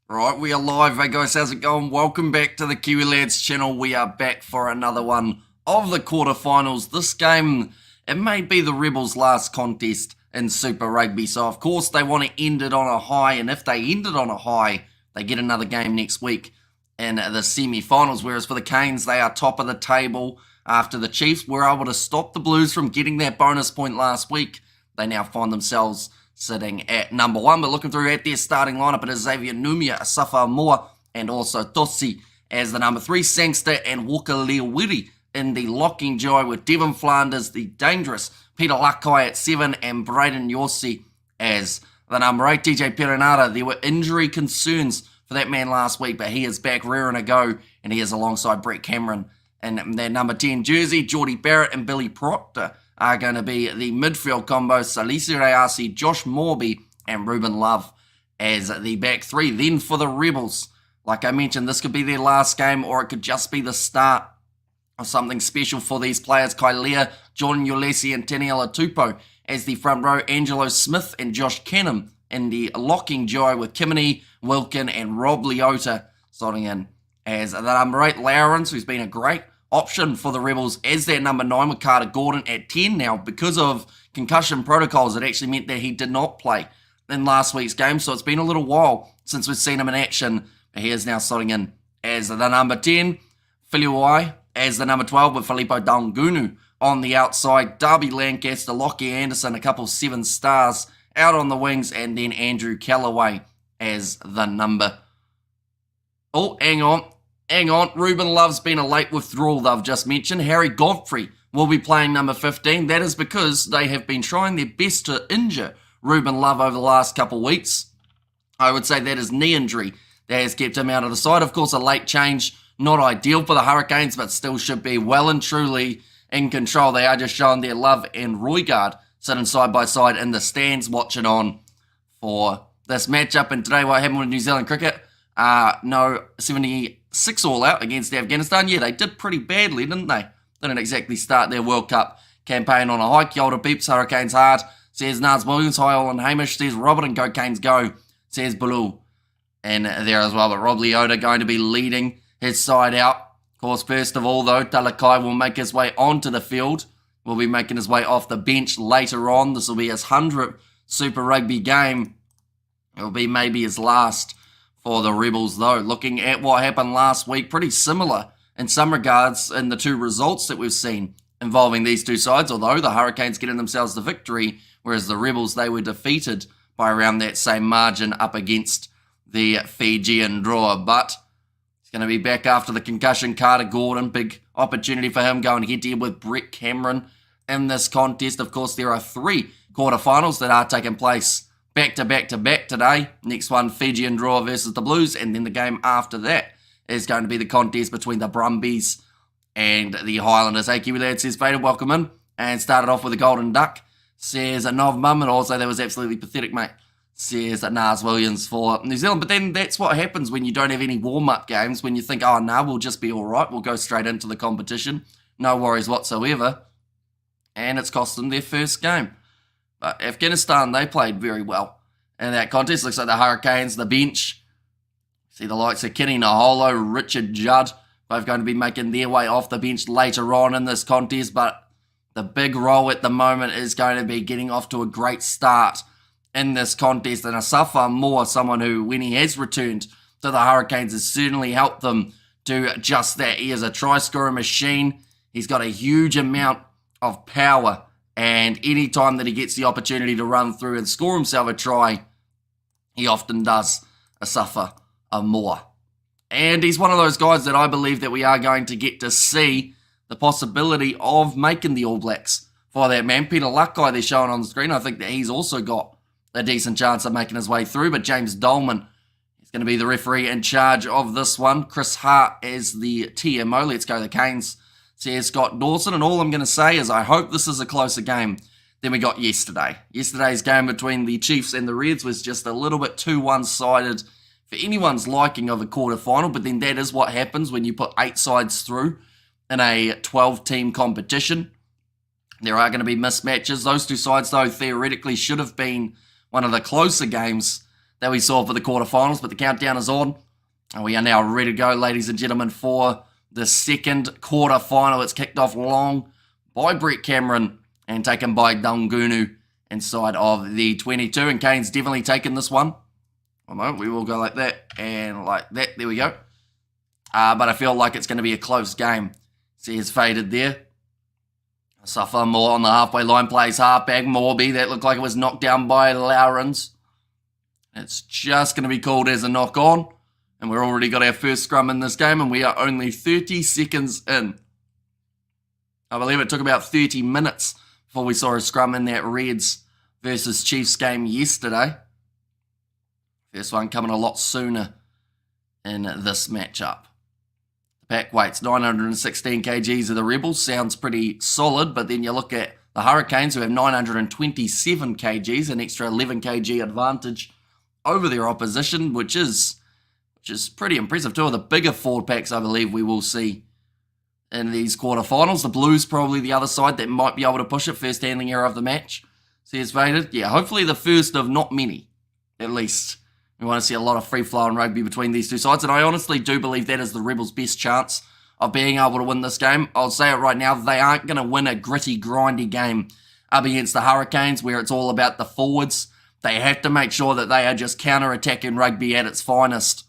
Right, we are live. Hey guys, how's it going? Welcome back to the Kiwi Lads channel. We are back for another one of the quarterfinals. This game, it may be the Rebels' last contest in Super Rugby. So, of course, they want to end it on a high. And if they end it on a high, they get another game next week in the semi-finals. Whereas for the Canes, they are top of the table after the Chiefs were able to stop the Blues from getting that bonus point last week. They now find themselves sitting at number one, but looking through at their starting lineup, it is Xavier Numia, Asafa Moa, and also Tosi as the number three, Sangster and Walker Leawiri in the locking duo with Devon Flanders, the dangerous Peter Lakai at 7, and Braden Yorsi as the number 8. DJ Perenara, there were injury concerns for that man last week, but he is back rearing to go, and he is alongside Brett Cameron in their number 10 jersey. Geordie Barrett and Billy Proctor are going to be the midfield combo. Salisi Reasi, Josh Morby, and Ruben Love as the back three. Then for the Rebels, like I mentioned, this could be their last game, or it could just be the start of something special for these players. Kailea, Jordan Ulesi, and Taniela Tupou as the front row. Angelo Smith and Josh Canham in the locking duo with Kimini, Wilkin, and Rob Leota slotting in as the number 8. Lawrence, who's been a great option for the Rebels as their number 9 with Carter Gordon at 10. Now, because of concussion protocols, it actually meant that he did not play in last week's game, so it's been a little while since we've seen him in action, but he is now slotting in as the number 10. Filiuai as the number 12 with Filippo Dangunu on the outside. Darby Lancaster, Lockie Anderson, a couple 7 stars out on the wings, and then Andrew Callaway as the number... Oh, hang on, Ruben Love's been a late withdrawal, they've just mentioned. Harry Godfrey will be playing number 15. That is because they have been trying their best to injure Ruben Love over the last couple of weeks. I would say that is knee injury that has kept him out of the side. Of course, a late change, not ideal for the Hurricanes, but still should be well and truly in control. They are just showing their Love and Roygaard sitting side by side in the stands watching on for this matchup. And today, what happened with New Zealand cricket? No, 76 all out against Afghanistan. Yeah, they did pretty badly, didn't they? Didn't exactly start their World Cup campaign on a high. Kia ora peeps, Hurricanes hard, says Nars Williams. Hi, Olin Hamish, says Robert, and Go Canes go, says Baloo. And there as well, but Rob Leota going to be leading his side out. Of course, first of all, though, Talakai will make his way onto the field. Will be making his way off the bench later on. This will be his 100th Super Rugby game. It will be maybe his last for the Rebels, though. Looking at what happened last week, pretty similar in some regards in the two results that we've seen involving these two sides, although the Hurricanes getting themselves the victory, whereas the Rebels, they were defeated by around that same margin up against the Fijian draw. But he's going to be back after the concussion. Carter Gordon, big opportunity for him going head-to-head with Brett Cameron in this contest. Of course, there are 3 quarterfinals that are taking place back-to-back-to-back today. Next one, Fijian draw versus the Blues, and then the game after that is going to be the contest between the Brumbies and the Highlanders. Hey, Kiwi Lad, says Vader, welcome in, and started off with a golden duck, says Nov Mum, and also that was absolutely pathetic, mate, says Nars Williams for New Zealand. But then that's what happens when you don't have any warm-up games, when you think, oh, no, we'll just be all right, we'll go straight into the competition, no worries whatsoever, and it's cost them their first game. But Afghanistan, they played very well in that contest. Looks like the Hurricanes, the bench. See the likes of Kenny Naholo, Richard Judd, both going to be making their way off the bench later on in this contest. But the big role at the moment is going to be getting off to a great start in this contest. And Asafa Moa, someone who, when he has returned to the Hurricanes, has certainly helped them do just that. He is a try-scorer machine. He's got a huge amount of power. And any time that he gets the opportunity to run through and score himself a try, he often does suffer more. And he's one of those guys that I believe that we are going to get to see the possibility of making the All Blacks for that man. Peter Lakai, they're showing on the screen. I think that he's also got a decent chance of making his way through. But James Dolman is going to be the referee in charge of this one. Chris Hart as the TMO. Let's go the Canes, says Scott Dawson. And all I'm going to say is I hope this is a closer game than we got yesterday. Yesterday's game between the Chiefs and the Reds was just a little bit too one-sided for anyone's liking of a quarterfinal, but then that is what happens when you put 8 sides through in a 12-team competition. There are going to be mismatches. Those two sides, though, theoretically should have been one of the closer games that we saw for the quarterfinals, but the countdown is on. And we are now ready to go, ladies and gentlemen, for the second quarterfinal. It's kicked off long by Brett Cameron and taken by Dungunu inside of the 22. And Kane's definitely taken this one. One moment, we will go like that and like that. There we go. But I feel like it's going to be a close game. See, it's faded there. Suffer more on the halfway line, plays halfback. Morby, that looked like it was knocked down by Lowrens. It's just going to be called as a knock on. And we've already got our first scrum in this game, and we are only 30 seconds in. I believe it took about 30 minutes before we saw a scrum in that Reds versus Chiefs game yesterday. First one coming a lot sooner in this matchup. Pack weights, 916 kgs of the Rebels. Sounds pretty solid, but then you look at the Hurricanes, who have 927 kgs, an extra 11 kg advantage over their opposition, which is pretty impressive. Two of the bigger forward packs, I believe, we will see in these quarterfinals. The Blues probably the other side that might be able to push it. First handling error of the match. See, it's faded. Yeah, hopefully the first of not many, at least. We want to see a lot of free-flowing rugby between these two sides, and I honestly do believe that is the Rebels' best chance of being able to win this game. I'll say it right now, they aren't going to win a gritty, grindy game up against the Hurricanes where it's all about the forwards. They have to make sure that they are just counter-attacking rugby at its finest.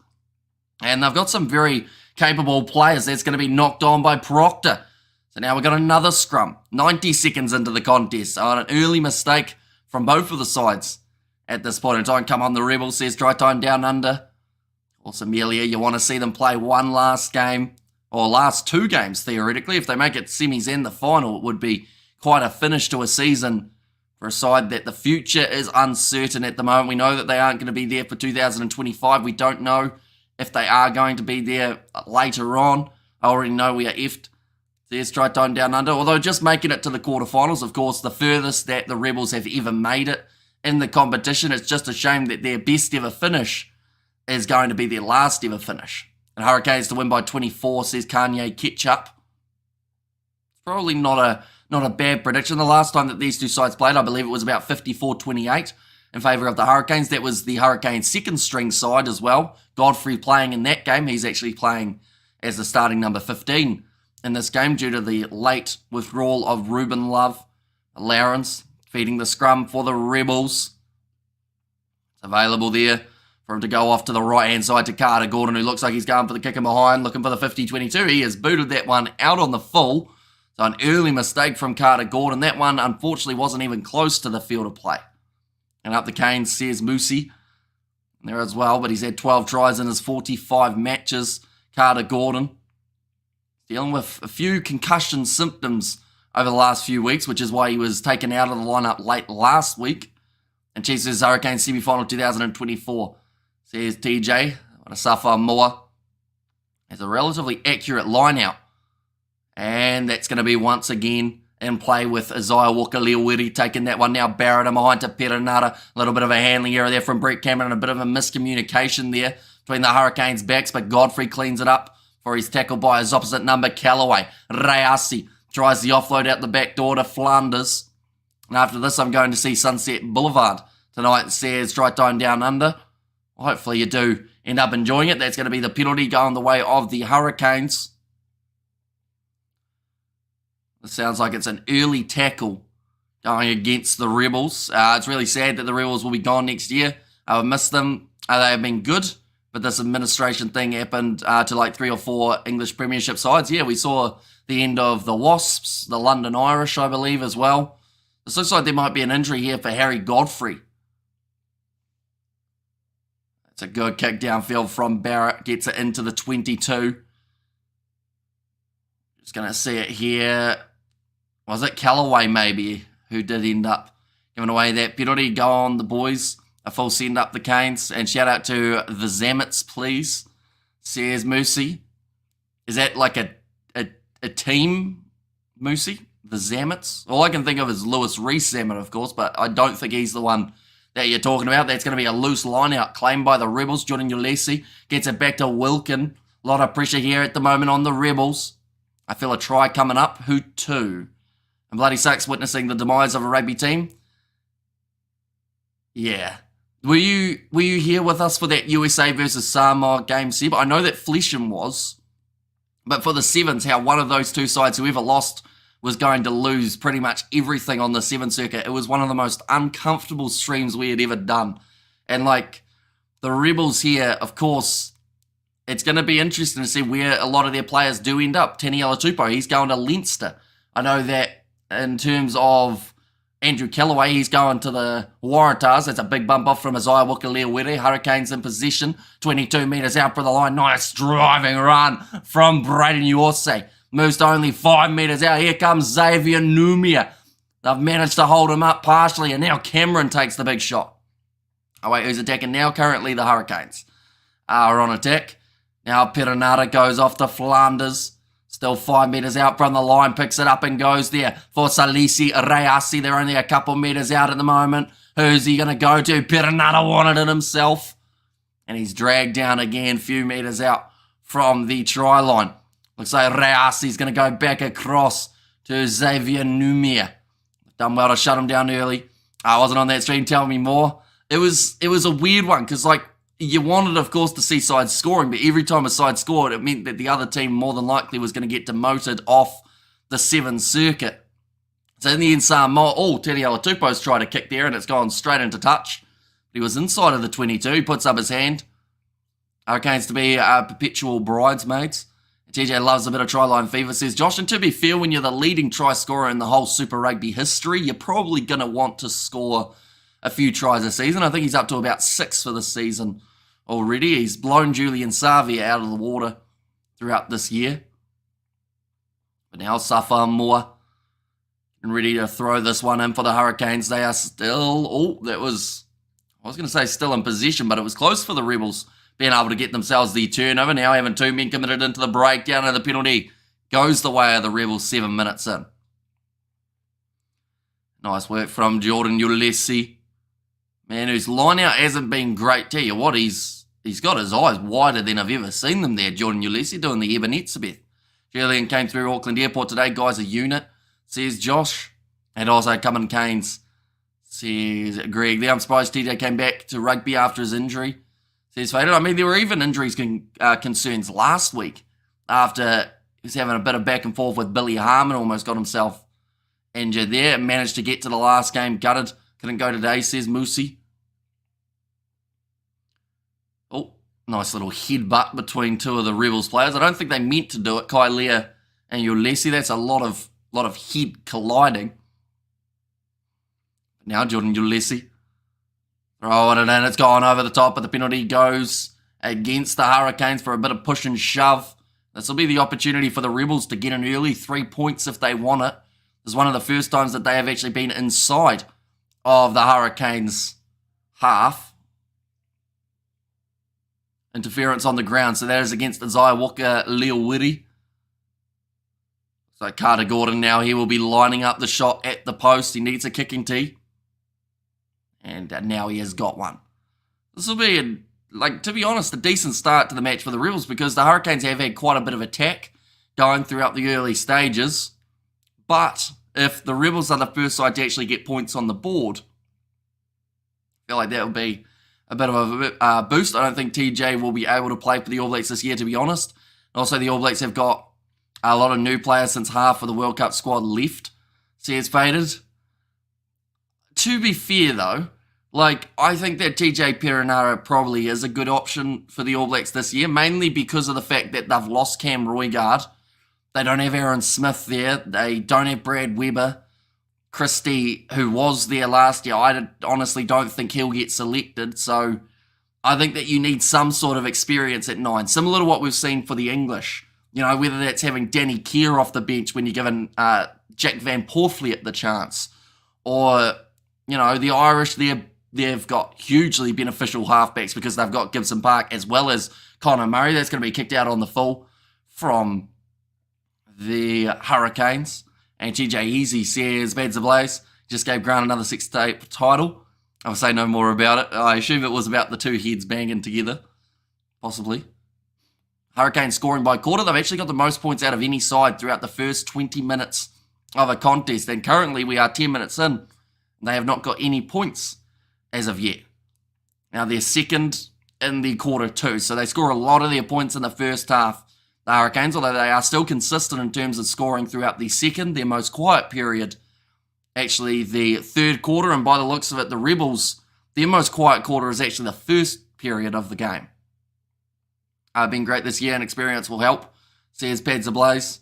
And they've got some very capable players. That's going to be knocked on by Proctor. So now we've got another scrum, 90 seconds into the contest. So an early mistake from both of the sides. At this point in time, come on, the Rebels, says try time down under. Also, Amelia, you want to see them play one last game, or last two games, theoretically. If they make it semis and the final, it would be quite a finish to a season for a side that the future is uncertain at the moment. We know that they aren't going to be there for 2025. We don't know if they are going to be there later on. I already know we are effed. There's try time down under. Although just making it to the quarterfinals, of course, the furthest that the Rebels have ever made it in the competition. It's just a shame that their best ever finish is going to be their last ever finish. And Hurricanes to win by 24, says Kanye Ketchup. It's probably not a bad prediction. The last time that these two sides played, I believe it was about 54-28 in favour of the Hurricanes. That was the Hurricanes' second string side as well. Godfrey playing in that game. He's actually playing as the starting number 15 in this game due to the late withdrawal of Ruben Love. Lawrence feeding the scrum for the Rebels. It's available there for him to go off to the right-hand side to Carter Gordon, who looks like he's going for the kick in behind, looking for the 50-22. He has booted that one out on the full. So an early mistake from Carter Gordon. That one, unfortunately, wasn't even close to the field of play. And up the Canes, says Moosey there as well, but he's had 12 tries in his 45 matches. Carter Gordon dealing with a few concussion symptoms over the last few weeks, which is why he was taken out of the lineup late last week. And Chiefs says Hurricanes semi-final 2024. Says TJ, want to suffer more. It's a relatively accurate line out. And that's going to be once again in play with Isaiah Walker-Leawiri taking that one now. Barrett in behind to Perenara. A little bit of a handling error there from Brett Cameron and a bit of a miscommunication there between the Hurricanes' backs, but Godfrey cleans it up for his tackle by his opposite number, Callaway. Reasi tries the offload out the back door to Flanders. And after this, I'm going to see Sunset Boulevard tonight. Says try time down under. Well, hopefully you do end up enjoying it. That's going to be the penalty going the way of the Hurricanes. It sounds like it's an early tackle going against the Rebels. It's really sad that the Rebels will be gone next year. I've missed them. They have been good, but this administration thing happened to like 3 or 4 English Premiership sides. Yeah, we saw the end of the Wasps, the London Irish, I believe, as well. It looks like there might be an injury here for Harry Godfrey. It's a good kick downfield from Barrett. Gets it into the 22. Just going to see it here. Was it Callaway, maybe, who did end up giving away that penalty? Go on, the boys. A full send up the Canes. And shout out to the Zammits, please. Says Moosey. Is that like a team, Moosey? The Zammits? All I can think of is Lewis Reese Zammit, of course, but I don't think he's the one that you're talking about. That's going to be a loose line out claimed by the Rebels. Jordan Ulesi gets it back to Wilkin. A lot of pressure here at the moment on the Rebels. I feel a try coming up. Who to? And bloody sucks witnessing the demise of a rugby team. Yeah. Were you here with us for that USA versus Samoa game, Seb? I know that Flesham was, but for the sevens, how one of those two sides, whoever lost, was going to lose pretty much everything on the seven circuit. It was one of the most uncomfortable streams we had ever done. And like the Rebels here, of course, it's going to be interesting to see where a lot of their players do end up. Taniela Tupou, he's going to Leinster. I know that in terms of Andrew Callaway, he's going to the Waratahs. That's a big bump off from Isaiah Waka-Leawere. Hurricanes in possession, 22 metres out for the line. Nice driving run from Braden Uose. Moves to only 5 metres out. Here comes Xavier Numia. They've managed to hold him up partially, and now Cameron takes the big shot. Oh wait, who's attacking now? Currently the Hurricanes are on attack. Now Perenara goes off to Flanders. Still 5 metres out from the line. Picks it up and goes there for Salisi Reasi. They're only a couple metres out at the moment. Who's he going to go to? Perenara wanted it himself. And he's dragged down again, few metres out from the try line. Looks like Reasi's going to go back across to Xavier Numia. Done well to shut him down early. I wasn't on that stream. Tell me more. It was a weird one because, like, you wanted, of course, to see sides scoring, but every time a side scored, it meant that the other team more than likely was going to get demoted off the 7 circuit. So in the end, Samoa, Taniela Tupou's tried to kick there, and it's gone straight into touch. He was inside of the 22. He puts up his hand. Hurricanes to be perpetual bridesmaids. TJ loves a bit of try-line fever, says Josh, and to be fair, when you're the leading try scorer in the whole Super Rugby history, you're probably going to want to score a few tries a season. I think he's up to about 6 for the season already. He's blown Julian Savia out of the water throughout this year. But now Safa-Moa and ready to throw this one in for the Hurricanes. They are still, I was going to say still in possession, but it was close for the Rebels being able to get themselves the turnover. Now having 2 men committed into the breakdown, and the penalty goes the way of the Rebels 7 minutes in. Nice work from Jordan Ulesi. Man, whose line out hasn't been great. Tell you what, he's got his eyes wider than I've ever seen them there, Jordan Ulesi, doing the Ebenezer. Julian came through Auckland Airport today. Guys, a unit, says Josh. And also coming Canes, says Greg. There, I'm surprised TJ came back to rugby after his injury, says Faded. I mean, there were even injuries concerns last week after he was having a bit of back and forth with Billy Harmon. Almost got himself injured there. Managed to get to the last game, gutted. Couldn't go today, says Moosey. Oh, nice little headbutt between two of the Rebels players. I don't think they meant to do it, Kai Lea and Ulesi. That's a lot of head colliding. Now Jordan Ulesi throwing it in. It's gone over the top, but the penalty goes against the Hurricanes for a bit of push and shove. This will be the opportunity for the Rebels to get an early 3 points if they want it. This is one of the first times that they have actually been inside of the Hurricanes half. Interference on the ground, so that is against Isaiah Waka-Leawere. So Carter Gordon now, he will be lining up the shot at the post. He needs a kicking tee. And now he has got one. This will be, to be honest, a decent start to the match for the Rebels because the Hurricanes have had quite a bit of attack going throughout the early stages. But if the Rebels are the first side to actually get points on the board, I feel like that will be a bit of a boost. I don't think TJ will be able to play for the All Blacks this year, to be honest. Also, the All Blacks have got a lot of new players since half of the World Cup squad left. Says Faded. To be fair, though, I think that TJ Perenara probably is a good option for the All Blacks this year, mainly because of the fact that they've lost Cam Roigard. They don't have Aaron Smith there. They don't have Brad Weber. Christie, who was there last year, I honestly don't think he'll get selected. So I think that you need some sort of experience at 9, similar to what we've seen for the English. You know, whether that's having Danny Kerr off the bench when you're given Jack Van Porfleet the chance, or, you know, the Irish, they've got hugely beneficial halfbacks because they've got Gibson Park as well as Connor Murray. That's going to be kicked out on the full from the Hurricanes. And TJ Easy says, Bads Ablaze just gave Grant another 6-8 title. I'll say no more about it. I assume it was about the two heads banging together. Possibly. Hurricanes scoring by quarter. They've actually got the most points out of any side throughout the first 20 minutes of a contest. And currently we are 10 minutes in. And they have not got any points as of yet. Now they're second in the quarter two, so they score a lot of their points in the first half, the Hurricanes, although they are still consistent in terms of scoring throughout the second, their most quiet period, actually the third quarter, and by the looks of it, the Rebels, their most quiet quarter is actually the first period of the game. Been great this year, and experience will help, says Pads Ablaze.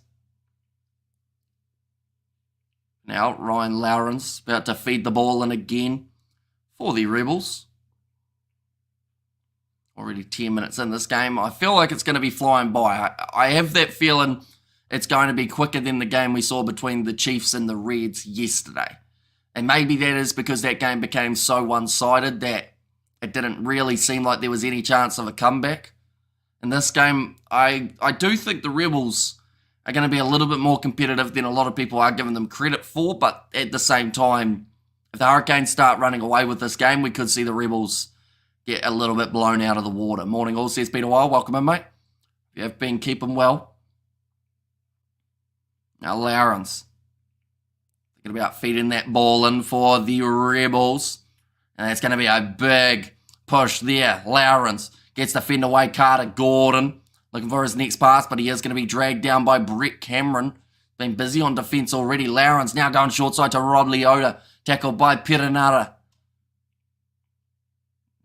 Now Ryan Lowrance about to feed the ball in again for the Rebels. Already 10 minutes in this game. I feel like it's going to be flying by. I have that feeling it's going to be quicker than the game we saw between the Chiefs and the Reds yesterday. And maybe that is because that game became so one-sided that it didn't really seem like there was any chance of a comeback. In this game, I do think the Rebels are going to be a little bit more competitive than a lot of people are giving them credit for, but at the same time, if the Hurricanes start running away with this game, we could see the Rebels get a little bit blown out of the water. Morning all, says Peter Wild. Welcome in, mate. You have been keeping well. Now Lowrance. Thinking about feeding that ball in for the Rebels. And that's going to be a big push there. Lowrance gets the fend away. Carter Gordon looking for his next pass, but he is going to be dragged down by Brett Cameron. Been busy on defence already. Lowrance now going short side to Rod Leota. Tackled by Perenara.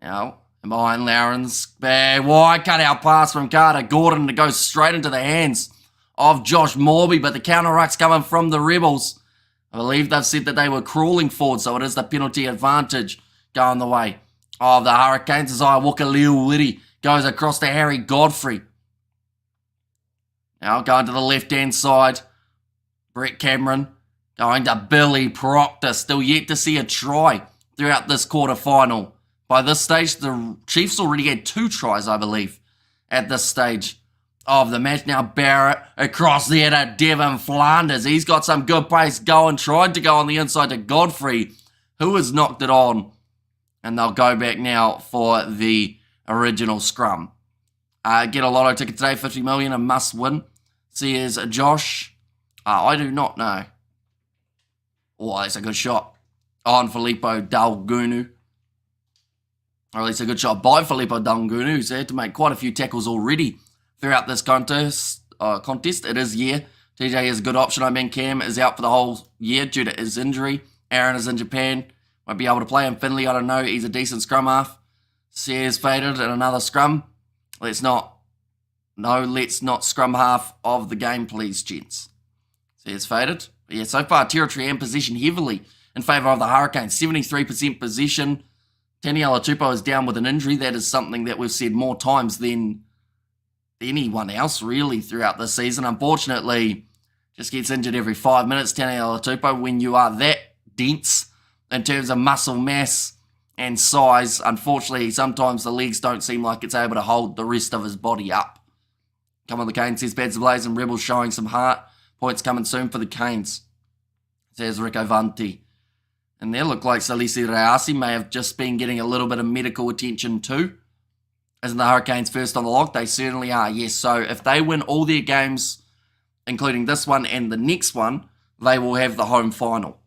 Now, behind Lowrance, big wide cut-out pass from Carter Gordon to go straight into the hands of Josh Morby, but the counter-ruck's coming from the Rebels. I believe they've said that they were crawling forward, so it is the penalty advantage going the way of the Hurricanes as Iwukaleo goes across to Harry Godfrey. Now going to the left-hand side, Brett Cameron going to Billy Proctor, still yet to see a try throughout this quarter-final. By this stage, the Chiefs already had 2 tries, I believe, at this stage of the match. Now Barrett across there to Devin Flanders. He's got some good pace going. Tried to go on the inside to Godfrey, who has knocked it on. And they'll go back now for the original scrum. Get a lotto ticket today, 50 million, a must win. Says Josh. I do not know. Oh, that's a good shot on Filippo Dalgunu. Or at least a good shot by Filippo Dalgunu, who's had to make quite a few tackles already throughout this contest. It is year. TJ is a good option. I mean, Cam is out for the whole year due to his injury. Aaron is in Japan. Won't be able to play. And Finley, I don't know. He's a decent scrum half. Sears faded in another scrum. Let's not scrum half of the game, please, gents. Sears faded. But yeah, so far, territory and possession heavily in favour of the Hurricanes. 73% possession. Taniela Tupou is down with an injury. That is something that we've said more times than anyone else, really, throughout this season. Unfortunately, just gets injured every 5 minutes. Taniela Tupou, when you are that dense in terms of muscle mass and size, unfortunately, sometimes the legs don't seem like it's able to hold the rest of his body up. Come on, the Canes, says Pads Blaze, and Rebels showing some heart. Points coming soon for the Canes, says Rico Vanti. And there look like Salisi Reasi may have just been getting a little bit of medical attention too. Isn't the Hurricanes first on the log? They certainly are, yes. So if they win all their games, including this one and the next one, they will have the home final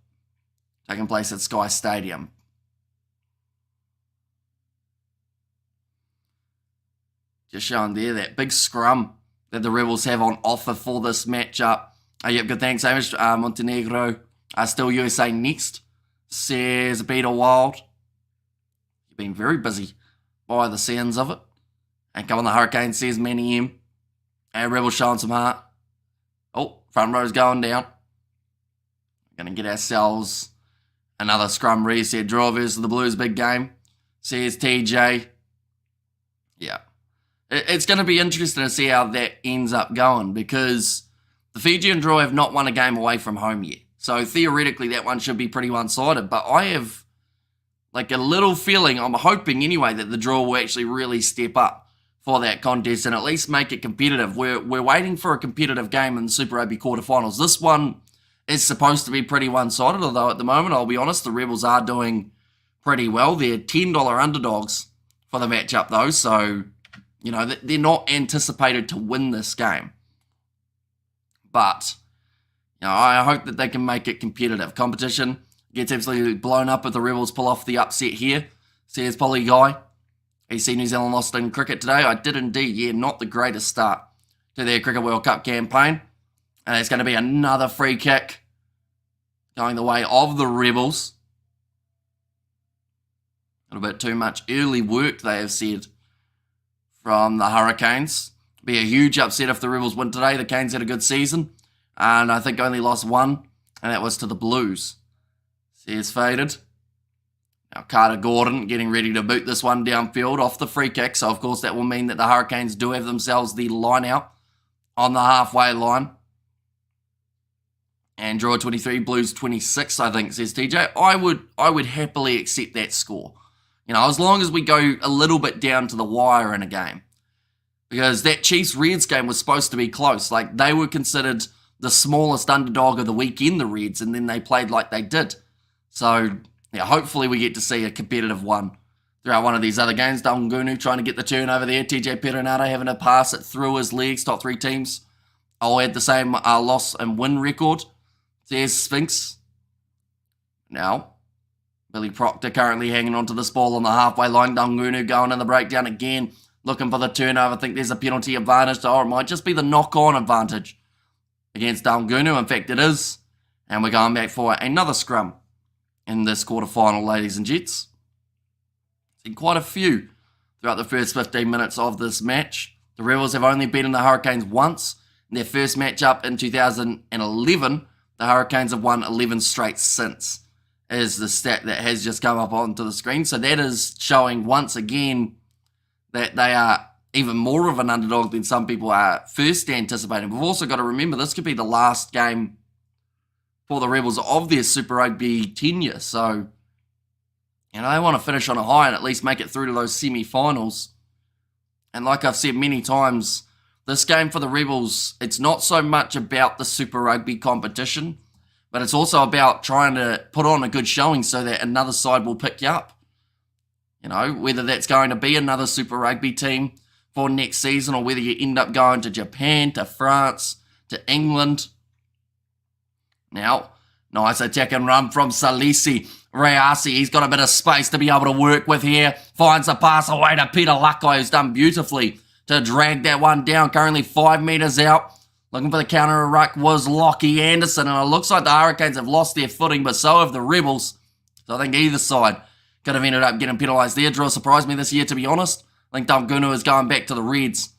taking place at Sky Stadium. Just showing there that big scrum that the Rebels have on offer for this matchup. Yep, good thanks, Amish. Montenegro still USA next, says Peter Wild. You've been very busy by the sounds of it. And come on, the Hurricanes, says Manny M. And Rebels showing some heart. Oh, front row's going down. Going to get ourselves another scrum reset draw versus the Blues, big game, says TJ. Yeah. It's going to be interesting to see how that ends up going because the Fijian draw have not won a game away from home yet. So theoretically, that one should be pretty one-sided. But I have like a little feeling, I'm hoping anyway, that the draw will actually really step up for that contest and at least make it competitive. We're waiting for a competitive game in the Super Rugby quarterfinals. This one is supposed to be pretty one-sided, although at the moment, I'll be honest, the Rebels are doing pretty well. They're $10 underdogs for the matchup, though, so you know, they're not anticipated to win this game. But, you know, I hope that they can make it competitive. Competition gets absolutely blown up if the Rebels pull off the upset here, says Polly Guy. see New Zealand lost in cricket today. I did indeed. Yeah, not the greatest start to their Cricket World Cup campaign. And it's going to be another free kick going the way of the Rebels. A little bit too much early work, they have said, from the Hurricanes. Be a huge upset if the Rebels win today. The Canes had a good season, and I think only lost one, and that was to the Blues. Says faded. Now Carter Gordon getting ready to boot this one downfield off the free kick, so of course that will mean that the Hurricanes do have themselves the line out on the halfway line. And draw 23, Blues 26, I think, says TJ. I would happily accept that score. You know, as long as we go a little bit down to the wire in a game. Because that Chiefs-Reds game was supposed to be close. Like, they were considered the smallest underdog of the weekend, the Reds, and then they played like they did. So, yeah, hopefully we get to see a competitive one throughout one of these other games. Dalgunu trying to get the turnover there. TJ Perenara having to pass it through his legs. Top three teams all had the same loss and win record. There's Sphinx. Now, Billy Proctor currently hanging on to this ball on the halfway line. Dalgunu going in the breakdown again, looking for the turnover. I think there's a penalty advantage, or it might just be the knock-on advantage against Dalgunu. In fact, it is. And we're going back for another scrum in this quarterfinal, ladies and gents. Seen quite a few throughout the first 15 minutes of this match. The Rebels have only beaten the Hurricanes once. In their first matchup in 2011, the Hurricanes have won 11 straight since, is the stat that has just come up onto the screen. So that is showing once again that they are even more of an underdog than some people are first anticipating. We've also got to remember this could be the last game for the Rebels of their Super Rugby tenure. So, you know, they want to finish on a high and at least make it through to those semi-finals. And like I've said many times, this game for the Rebels, it's not so much about the Super Rugby competition, but it's also about trying to put on a good showing so that another side will pick you up. You know, whether that's going to be another Super Rugby team for next season or whether you end up going to Japan, to France, to England. Now, nice attack and run from Salisi. Reasi, he's got a bit of space to be able to work with here. Finds the pass away to Peter Lakai, who's done beautifully to drag that one down. Currently 5 metres out. Looking for the counter ruck was Lockie Anderson. And it looks like the Hurricanes have lost their footing, but so have the Rebels. So I think either side could have ended up getting penalised there. Draw surprised me this year, to be honest. I think Dalgunu is going back to the Reds.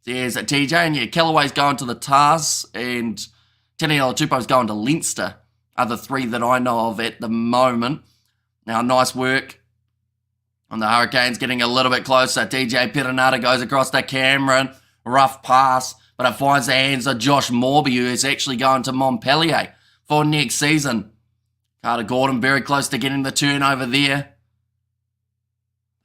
There's TJ, and yeah, Callaway's going to the Tars, and Taniela Tupou's going to Leinster. Are the three that I know of at the moment. Now, nice work on the Hurricanes, getting a little bit closer. TJ Perenara goes across to Cameron. Rough pass, but it finds the hands of Josh Morby, who is actually going to Montpellier for next season. Carter Gordon very close to getting the turnover there.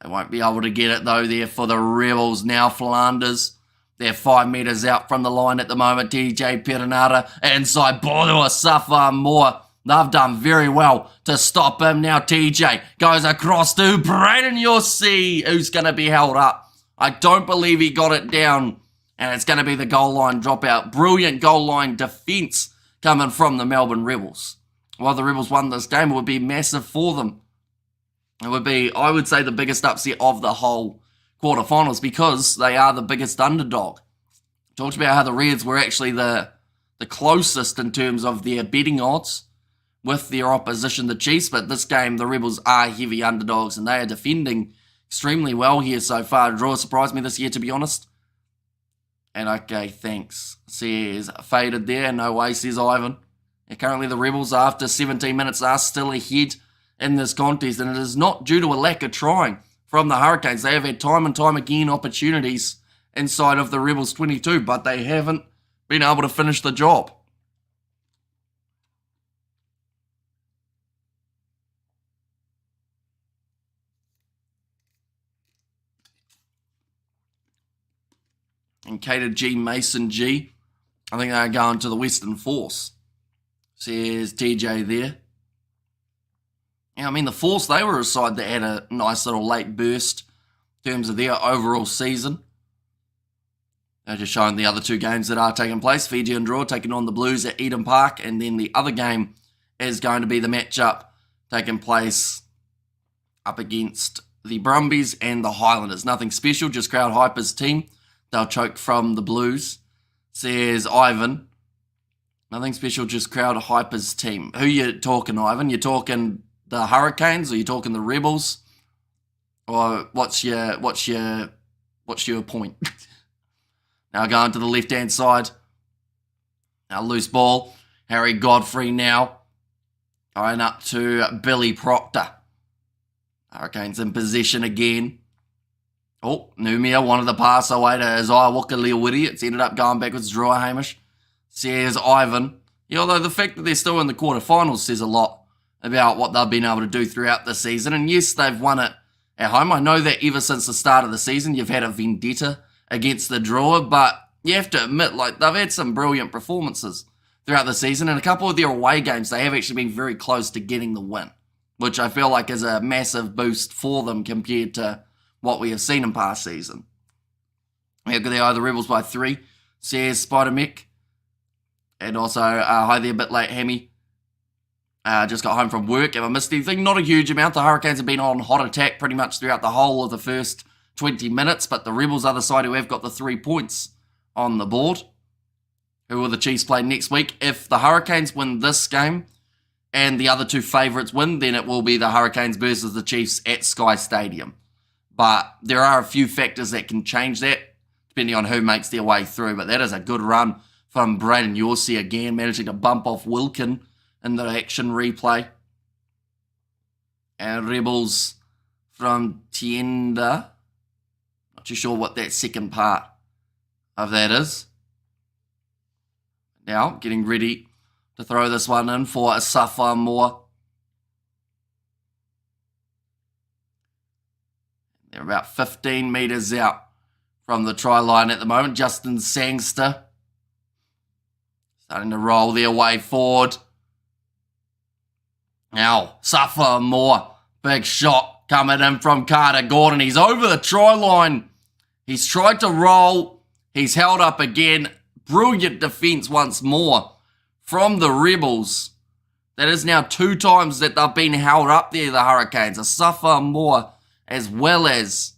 They won't be able to get it, though, there for the Rebels. Now Flanders, they're 5 metres out from the line at the moment. TJ Perenara inside Bodo Safa-Moore. They've done very well to stop him. Now TJ goes across to Braden Yossi, who's going to be held up. I don't believe he got it down, and it's going to be the goal line dropout. Brilliant goal line defence coming from the Melbourne Rebels. While the Rebels won this game, it would be massive for them. It would be, I would say, the biggest upset of the whole quarterfinals because they are the biggest underdog. Talked about how the Reds were actually the closest in terms of their betting odds with their opposition, the Chiefs, but this game, the Rebels are heavy underdogs and they are defending extremely well here so far. Draw surprised me this year, to be honest. And okay, thanks. Says faded there. No way, says Ivan. And currently the Rebels, after 17 minutes, are still ahead in this contest, and it is not due to a lack of trying from the Hurricanes. They have had time and time again opportunities inside of the Rebels 22, but they haven't been able to finish the job. And Cater G, Mason G, I think they're going to the Western Force, says TJ there. Yeah, I mean, the Force, they were a side that had a nice little late burst in terms of their overall season. They're just showing the other two games that are taking place. Fiji and Draw taking on the Blues at Eden Park, and then the other game is going to be the matchup taking place up against the Brumbies and the Highlanders. Nothing special, just crowd hyper's team. They'll choke from the Blues, says Ivan. Nothing special, just crowd hyper's team. Who you talking, Ivan? You talking the Hurricanes, or you talking the Rebels? Or what's your point? Now going to the left-hand side. Now loose ball. Harry Godfrey now. Going up to Billy Proctor. Hurricanes in possession again. Oh, Numia wanted the pass away to Isaiah Wakaliawiri. It's ended up going backwards, draw Hamish. Says Ivan. Yeah, although the fact that they're still in the quarterfinals says a lot about what they've been able to do throughout the season. And yes, they've won it at home. I know that ever since the start of the season, you've had a vendetta against the draw, but you have to admit, like, they've had some brilliant performances throughout the season. And a couple of their away games, they have actually been very close to getting the win, which I feel like is a massive boost for them compared to what we have seen in past season. Here they are, the Rebels by 3, says Spider-Mick. And also, hi there, a bit late, Hammy. Just got home from work. Have I missed anything? Not a huge amount. The Hurricanes have been on hot attack pretty much throughout the whole of the first 20 minutes, but the Rebels are the side who have got the 3 points on the board. Who will the Chiefs play next week? If the Hurricanes win this game and the other 2 favourites win, then it will be the Hurricanes versus the Chiefs at Sky Stadium. But there are a few factors that can change that, depending on who makes their way through. But that is a good run from Braden Yorsey again, managing to bump off Wilkin in the action replay. And Rebels from Tienda. Not too sure what that second part of that is. Now, getting ready to throw this one in for Asafa Moore. They're about 15 metres out from the try line at the moment. Justin Sangster starting to roll their way forward. Now, Safa Moore. Big shot coming in from Carter Gordon. He's over the try line. He's tried to roll. He's held up again. Brilliant defence once more from the Rebels. That is now 2 times that they've been held up there, the Hurricanes. Asafa Moore, as well as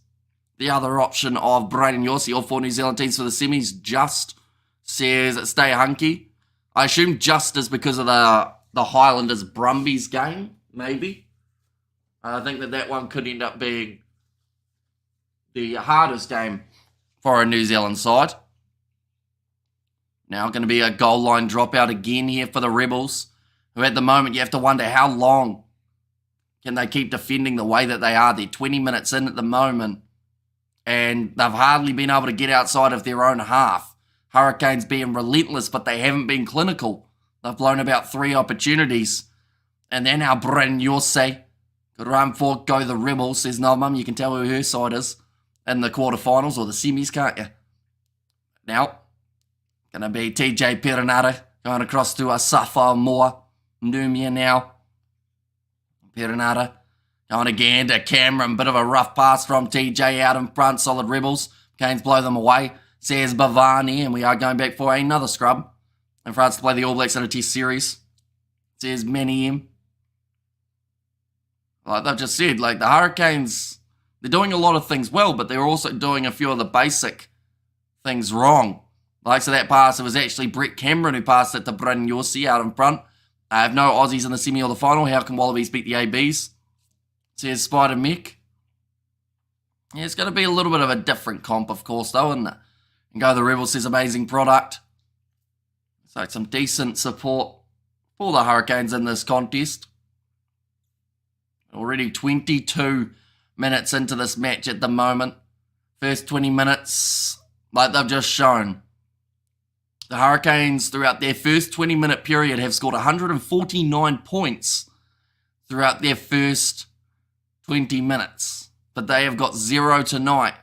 the other option of Braden Yorsey. All 4 New Zealand teams for the semis. Just says stay hunky. I assume just is because of the Highlanders Brumbies game, maybe. I think that one could end up being the hardest game for a New Zealand side. Now going to be a goal line dropout again here for the Rebels, who at the moment you have to wonder how long can they keep defending the way that they are. They're 20 minutes in at the moment, and they've hardly been able to get outside of their own half. Hurricanes being relentless, but they haven't been clinical. They've blown about 3 opportunities. And then now Bryn Yorsey. Good run for go the Rebels, says no mum. You can tell who her side is in the quarterfinals or the semis, can't you? Now, going to be TJ Perenara going across to Asafa Moore. Numia now. Perenara going again to Cameron. Bit of a rough pass from TJ out in front. Solid Rebels. Canes blow them away. Says Bavani, and we are going back for another scrub in France to play the All Blacks in a test series. Says Manny. Like they've just said, like the Hurricanes, they're doing a lot of things well, but they're also doing a few of the basic things wrong. Like, so that pass, it was actually Brett Cameron who passed it to Bryn Yorsey out in front. I have no Aussies in the semi or the final. How can Wallabies beat the ABs? Says Spider Mick. Yeah, it's going to be a little bit of a different comp, of course, though, isn't it? And go the Rebels says amazing product. So some decent support for the Hurricanes in this contest. Already 22 minutes into this match at the moment. First 20 minutes, like they've just shown. The Hurricanes, throughout their first 20-minute period, have scored 149 points throughout their first 20 minutes. But they have got 0 tonight.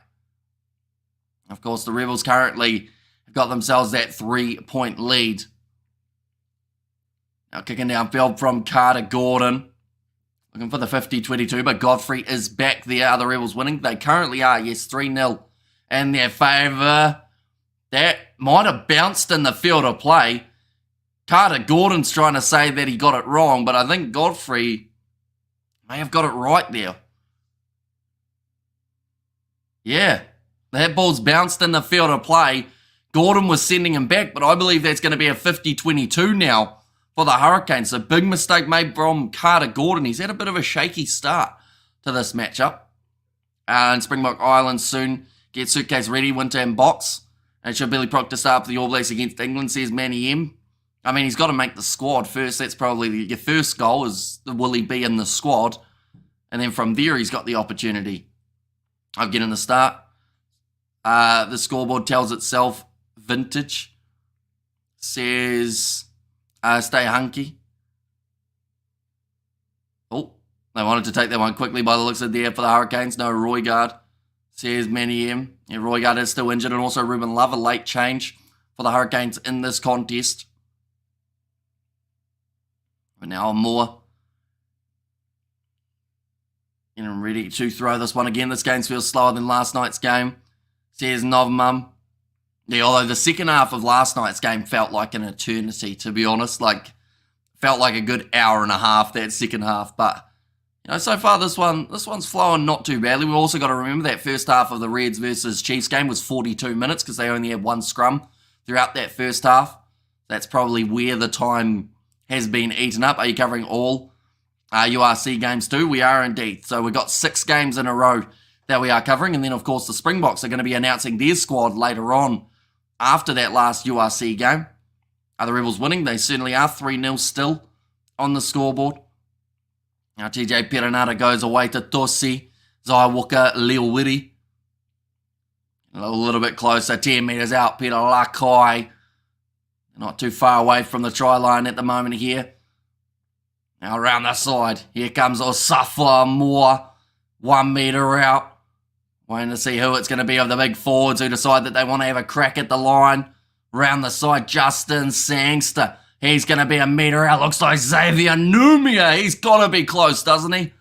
Of course, the Rebels currently have got themselves that 3-point lead. Now kicking downfield from Carter Gordon. Looking for the 50-22, but Godfrey is back there. Are the Rebels winning? They currently are, yes, 3-0 in their favour. That might have bounced in the field of play. Carter Gordon's trying to say that he got it wrong, but I think Godfrey may have got it right there. Yeah, that ball's bounced in the field of play. Gordon was sending him back, but I believe that's going to be a 50-22 now for the Hurricanes. So big mistake made from Carter Gordon. He's had a bit of a shaky start to this matchup. And Springbok Island soon get suitcase ready, winter and box. And should Billy Proctor start for the All Blacks against England, says Manny M. I mean, he's got to make the squad first. That's probably your first goal is will he be in the squad? And then from there, he's got the opportunity of getting the start. The scoreboard tells itself vintage. Says stay hunky. Oh, they wanted to take that one quickly by the looks of there for the Hurricanes. No Roygaard, says Manny M. Yeah, Roygaard is still injured, and also Ruben Love, a late change for the Hurricanes in this contest. But now more. Getting ready to throw this one again. This game feels slower than last night's game, says Novmum. Yeah, although the second half of last night's game felt like an eternity, to be honest. Felt like a good hour and a half, that second half. But, so far this one's flowing not too badly. We've also got to remember that first half of the Reds versus Chiefs game was 42 minutes because they only had one scrum throughout that first half. That's probably where the time has been eaten up. Are you covering all URC games too? We are indeed. So we've got 6 games in a row that we are covering. And then, of course, the Springboks are going to be announcing their squad later on after that last URC game. Are the Rebels winning? They certainly are. 3-0 still on the scoreboard. Now TJ Perenara goes away to Tosi, Zaiwaka, Leowiri. A little bit closer, 10 metres out, Peter Lakai. Not too far away from the try line at the moment here. Now around the side, here comes Osafa Moore, 1 metre out. Waiting to see who it's going to be of the big forwards who decide that they want to have a crack at the line. Round the side, Justin Sangster. He's going to be a metre out. Looks like Xavier Numia. He's got to be close, doesn't he?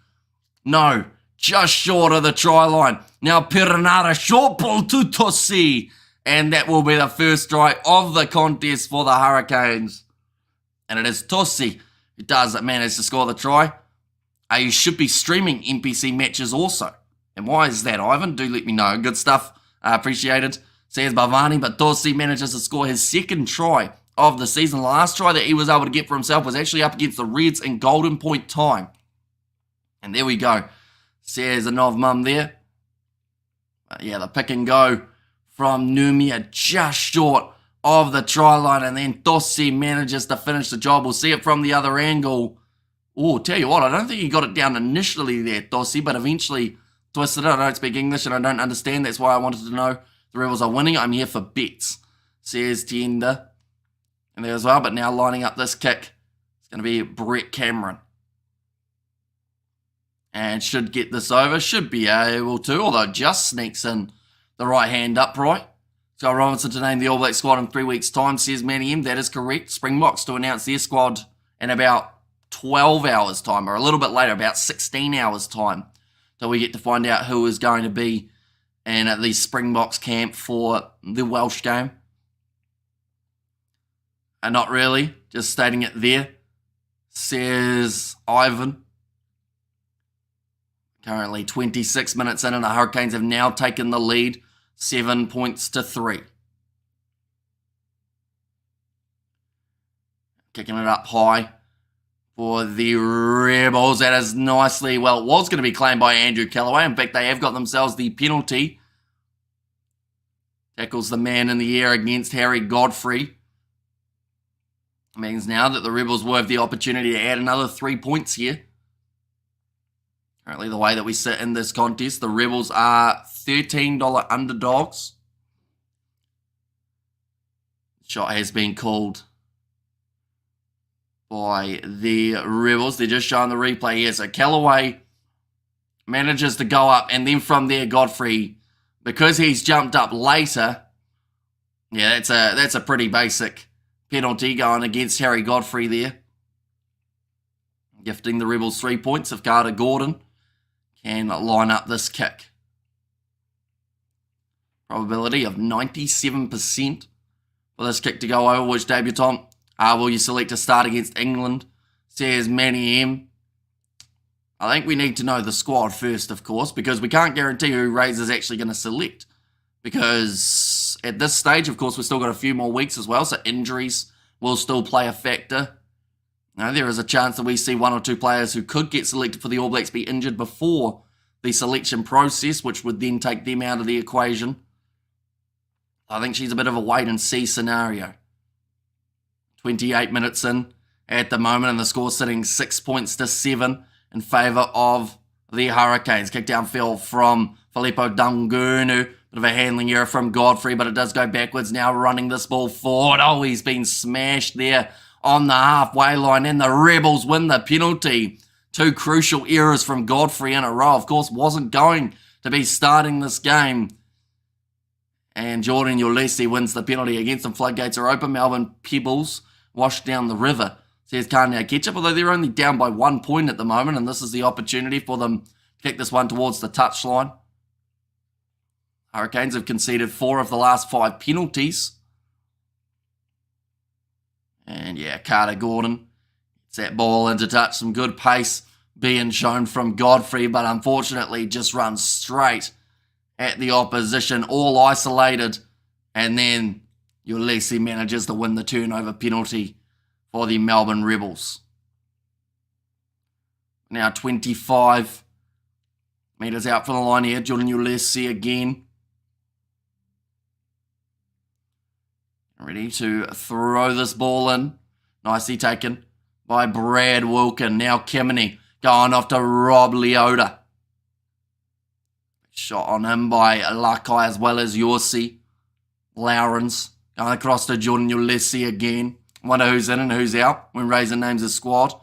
No, just short of the try line. Now Perenara, short ball to Tosi. And that will be the first try of the contest for the Hurricanes. And it is Tosi who does manage to score the try. You should be streaming NPC matches also. And why is that, Ivan? Do let me know. Good stuff. Appreciated. Says Bhavani, but Tosi manages to score his second try of the season. The last try that he was able to get for himself was actually up against the Reds in golden point time. And there we go. Says a Novmum there. Yeah, the pick and go from Numia just short of the try line. And then Tosi manages to finish the job. We'll see it from the other angle. Oh, tell you what, I don't think he got it down initially there, Tosi, but eventually twisted it. I don't speak English and I don't understand. That's why I wanted to know the Rebels are winning. I'm here for bets, says Tienda. And there as well, but now lining up this kick, it's going to be Brett Cameron. And should get this over, should be able to, although just sneaks in the right hand upright. Scott Robinson to name the All Black squad in 3 weeks' time, says Manny M. That is correct. Springboks to announce their squad in about 12 hours' time, or a little bit later, about 16 hours' time. So we get to find out who is going to be in the Springboks camp for the Welsh game. And not really, just stating it there, says Ivan. Currently 26 minutes in and the Hurricanes have now taken the lead, 7 points to 3. Kicking it up high for the Rebels. That is nicely, well, it was going to be claimed by Andrew Callaway. In fact, they have got themselves the penalty. Tackles the man in the air against Harry Godfrey. Means now that the Rebels will have the opportunity to add another 3 points here. Currently, the way that we sit in this contest, the Rebels are $13 underdogs. Shot has been called by the Rebels. They're just showing the replay here. So Callaway manages to go up, and then from there, Godfrey, because he's jumped up later, yeah, that's a pretty basic penalty going against Harry Godfrey there. Gifting the Rebels 3 points if Carter Gordon can line up this kick. Probability of 97% for this kick to go over. Which debutant will you select to start against England? Says Manny M. I think we need to know the squad first, of course, because we can't guarantee who Razor's actually going to select. Because at this stage, of course, we've still got a few more weeks as well, so injuries will still play a factor. Now, there is a chance that we see one or two players who could get selected for the All Blacks be injured before the selection process, which would then take them out of the equation. I think she's a bit of a wait-and-see scenario. 28 minutes in at the moment, and the score sitting 6 points to 7 in favour of the Hurricanes. Kick downfield from Filippo Dungunu. Bit of a handling error from Godfrey, but it does go backwards now, running this ball forward. Oh, he's been smashed there on the halfway line, and the Rebels win the penalty. Two crucial errors from Godfrey in a row. Of course, wasn't going to be starting this game. And Jordan Ulesi wins the penalty against them. Floodgates are open. Melbourne Pebbles washed down the river, says Karnea Ketchup, although they're only down by 1 point at the moment, and this is the opportunity for them to kick this one towards the touchline. Hurricanes have conceded 4 of the last 5 penalties. And yeah, Carter Gordon gets that ball into touch. Some good pace being shown from Godfrey, but unfortunately just runs straight at the opposition, all isolated. And then Ulesi manages to win the turnover penalty for the Melbourne Rebels. Now 25 metres out from the line here. Jordan Ulesi again. Ready to throw this ball in. Nicely taken by Brad Wilkin. Now Kemeny going off to Rob Leota. Shot on him by Lakai as well as Yorsi. Lowrens going across to Jordan Ulesi again. Wonder who's in and who's out when Razor names his squad.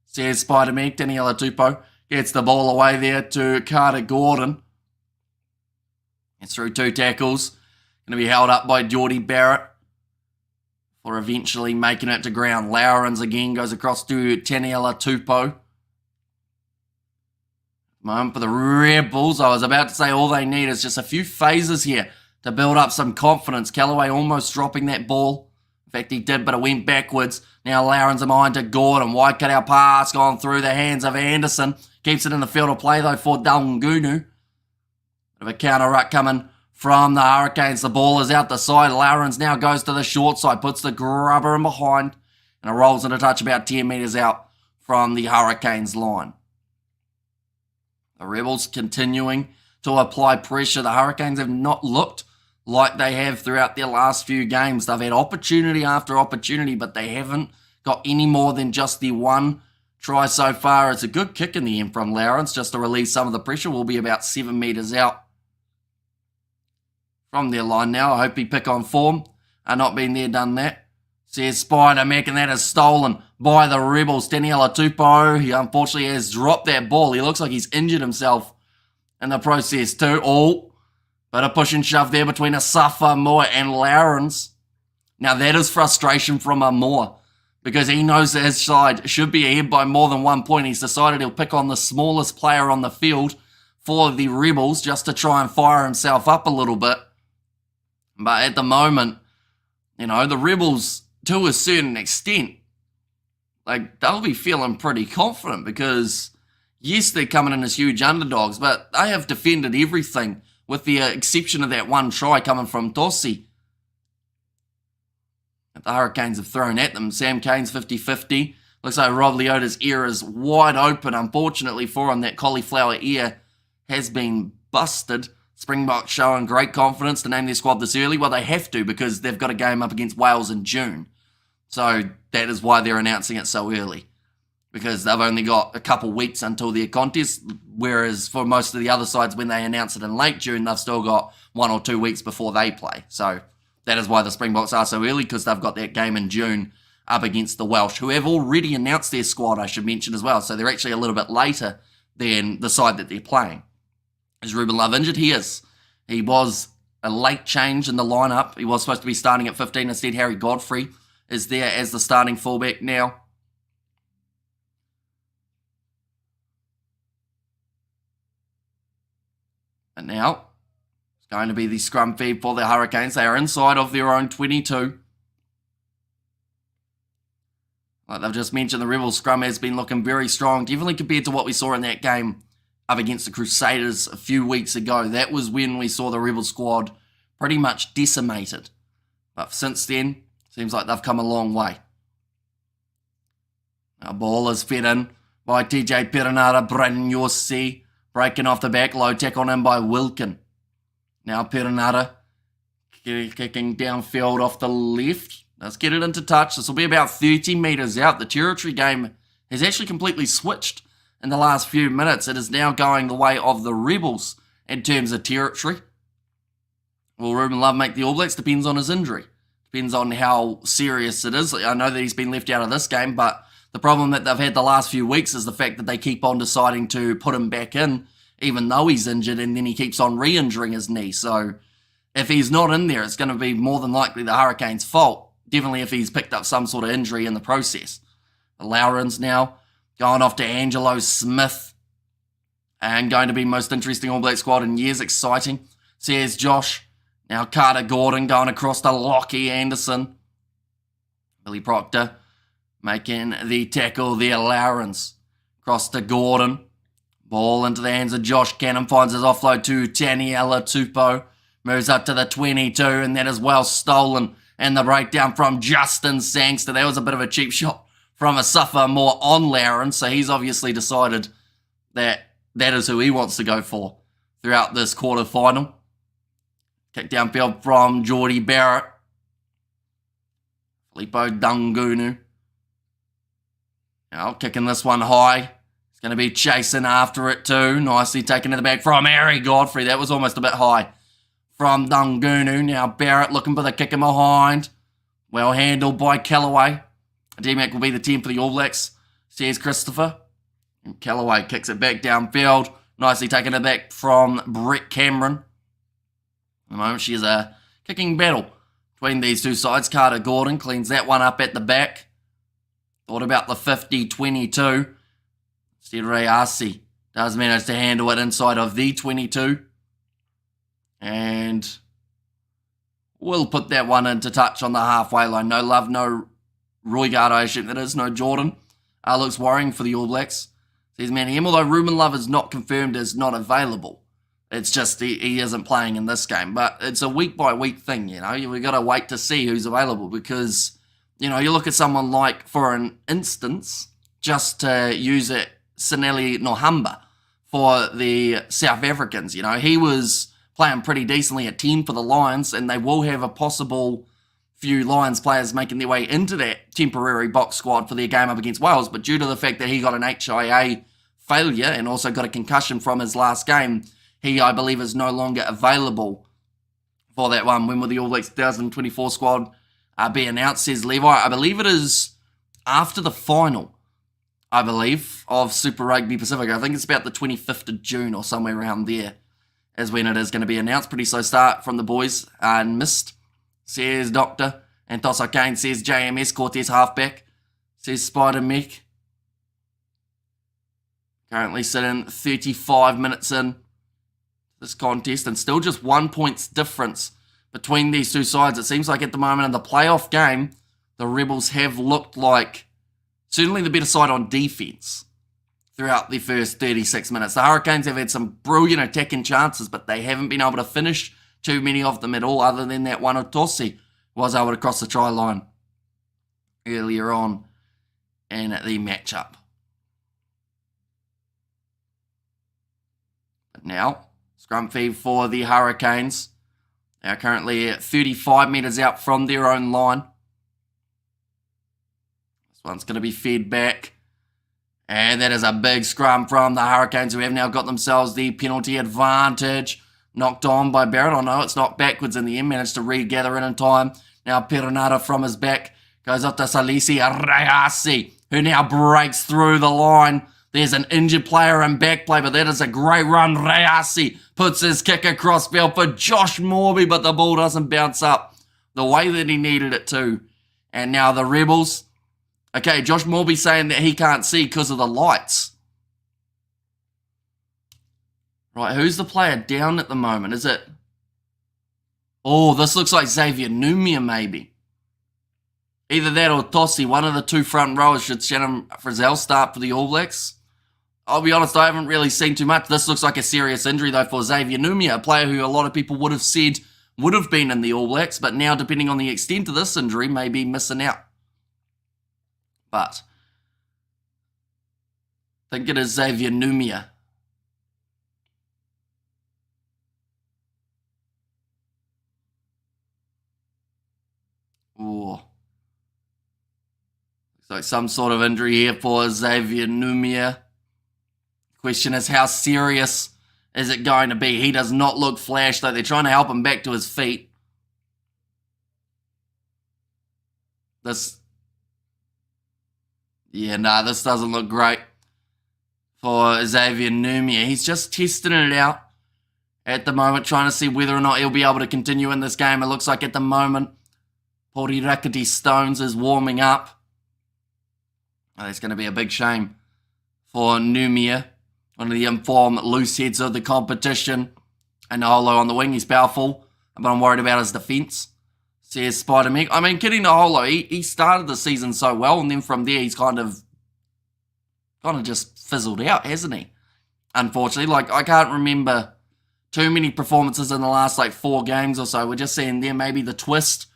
Says Spider-Man. Daniela Tupou gets the ball away there to Carter Gordon. It's through 2 tackles. Going to be held up by Geordie Barrett. For eventually making it to ground. Lowrens again goes across to Taniela Tupou. Moment for the Rebels. I was about to say all they need is just a few phases here to build up some confidence. Callaway almost dropping that ball. In fact, he did, but it went backwards. Now Lowrens behind to Gordon. Wide cut-out pass gone through the hands of Anderson. Keeps it in the field of play, though, for Dungunu. Bit of a counter-ruck coming from the Hurricanes. The ball is out the side. Lowrens now goes to the short side. Puts the grubber in behind. And it rolls into touch about 10 metres out from the Hurricanes line. The Rebels continuing to apply pressure. The Hurricanes have not looked like they have throughout their last few games. They've had opportunity after opportunity, but they haven't got any more than just the one try so far. It's a good kick in the end from Lowrens just to release some of the pressure. We'll be about 7 metres out from their line now. I hope he pick on form. Not been there, done that. Says Spider-Mac, and that is stolen by the Rebels. Daniela Tupou, he unfortunately has dropped that ball. He looks like he's injured himself in the process too. Oh, but a push and shove there between Asafa Moore and Lowrens. Now that is frustration from Moore because he knows that his side should be ahead by more than 1 point. He's decided he'll pick on the smallest player on the field for the Rebels just to try and fire himself up a little bit. But at the moment, you know, the Rebels, to a certain extent, like, they'll be feeling pretty confident because, yes, they're coming in as huge underdogs, but they have defended everything with the exception of that one try coming from Tossi that the Hurricanes have thrown at them. Sam Cane's 50-50. Looks like Rob Leota's ear is wide open. Unfortunately for him, that cauliflower ear has been busted. Springboks showing great confidence to name their squad this early. Well, they have to because they've got a game up against Wales in June. So that is why they're announcing it so early. Because they've only got a couple weeks until their contest. Whereas for most of the other sides, when they announce it in late June, they've still got 1 or 2 weeks before they play. So that is why the Springboks are so early, because they've got that game in June up against the Welsh, who have already announced their squad, I should mention as well. So they're actually a little bit later than the side that they're playing. Is Ruben Love injured? He is. He was a late change in the lineup. He was supposed to be starting at 15. Instead, Harry Godfrey is there as the starting fullback now. And now, it's going to be the scrum feed for the Hurricanes. They are inside of their own 22. Like they've just mentioned, the Rebels scrum has been looking very strong, definitely compared to what we saw in that game up against the Crusaders a few weeks ago. That was when we saw the Rebel squad pretty much decimated. But since then, seems like they've come a long way. Now ball is fed in by TJ Perenara, Brandon Yossi, breaking off the back, low tackle on in by Wilkin. Now Perenara kicking downfield off the left. Let's get it into touch. This will be about 30 metres out. The territory game has actually completely switched in the last few minutes. It is now going the way of the Rebels in terms of territory. Will Ruben Love make the All Blacks? Depends on his injury. Depends on how serious it is. I know that he's been left out of this game, but the problem that they've had the last few weeks is the fact that they keep on deciding to put him back in, even though he's injured, and then he keeps on re-injuring his knee. So if he's not in there, it's going to be more than likely the Hurricanes' fault. Definitely if he's picked up some sort of injury in the process. The Lowrans now going off to Angelo Smith. And going to be most interesting All Black squad in years. Exciting. Says Josh. Now Carter Gordon going across to Lockie Anderson. Billy Proctor making the tackle there. Lowrans across to Gordon. Ball into the hands of Josh Cannon. Finds his offload to Taniela Tupou. Moves up to the 22. And that is well stolen. And the breakdown from Justin Sangster. That was a bit of a cheap shot from a suffer more on Lowrans. So he's obviously decided that that is who he wants to go for throughout this quarterfinal. Kick downfield from Geordie Barrett. Filippo Dungunu. Now kicking this one high. He's going to be chasing after it too. Nicely taken to the back from Harry Godfrey. That was almost a bit high from Dungunu. Now Barrett looking for the kick in behind. Well handled by Callaway. D-Mac will be the 10 for the All Blacks, says Christopher. And Callaway kicks it back downfield. Nicely taken it back from Brett Cameron. At the moment, she is a kicking battle between these two sides. Carter Gordon cleans that one up at the back. Thought about the 50-22. Instead, Rayasi does manage to handle it inside of the 22. And we'll put that one into touch on the halfway line. No Love, no Roigard, I assume that is, no Jordan. Looks worrying for the All Blacks. Says Manny M, although Ruben Love is not confirmed as not available. It's just he isn't playing in this game. But it's a week-by-week thing, you know. We've got to wait to see who's available because, you know, you look at someone like, for an instance, just to use it, Sinelli Nohamba for the South Africans. You know, he was playing pretty decently at 10 for the Lions, and they will have a possible few Lions players making their way into that temporary box squad for their game up against Wales, but due to the fact that he got an HIA failure and also got a concussion from his last game, he, I believe, is no longer available for that one. When will the All Blacks 2024 squad be announced, says Levi? I believe it is after the final, I believe, of Super Rugby Pacific. I think it's about the 25th of June or somewhere around there is when it is going to be announced. Pretty slow start from the boys and missed, says Doctor. And Tosso Kane says JMS, Cortez halfback, says Spider Mech. Currently sitting 35 minutes in this contest and still just 1 point difference between these two sides. It seems like at the moment in the playoff game, the Rebels have looked like certainly the better side on defense throughout the first 36 minutes. The Hurricanes have had some brilliant attacking chances, but they haven't been able to finish too many of them at all, other than that one Otosi was able to cross the try line earlier on in the matchup. But now, scrum feed for the Hurricanes. They are currently at 35 metres out from their own line. This one's going to be fed back. And that is a big scrum from the Hurricanes, who have now got themselves the penalty advantage. Knocked on by Barrett. Oh no, it's knocked backwards in the end. Managed to regather in time. Now Perenara from his back goes up to Salisi Rayasi, who now breaks through the line. There's an injured player in back play, but that is a great run. Rayasi puts his kick across field for Josh Morby, but the ball doesn't bounce up the way that he needed it to. And now the Rebels. Okay, Josh Morby saying that he can't see because of the lights. Right, who's the player down at the moment? Is it... Oh, this looks like Xavier Numia, maybe. Either that or Tossi, one of the two front rowers. Should Shannon Frizzell start for the All Blacks? I'll be honest, I haven't really seen too much. This looks like a serious injury, though, for Xavier Numia, a player who a lot of people would have said would have been in the All Blacks, but now, depending on the extent of this injury, may be missing out. But I think it is Xavier Numia. Ooh. Looks like some sort of injury here for Xavier Numia. Question is, how serious is it going to be? He does not look flash, though. They're trying to help him back to his feet. This doesn't look great for Xavier Numia. He's just testing it out at the moment, trying to see whether or not he'll be able to continue in this game. It looks like at the moment, Porirakiti Stones is warming up. Oh, that's going to be a big shame for Numia, one of the informed loose heads of the competition. And Naholo on the wing, he's powerful, but I'm worried about his defence, says Spider-Man. I mean, kidding Naholo, he started the season so well, and then from there he's kind of just fizzled out, hasn't he? Unfortunately, I can't remember too many performances in the last 4 games or so. We're just seeing there maybe the twist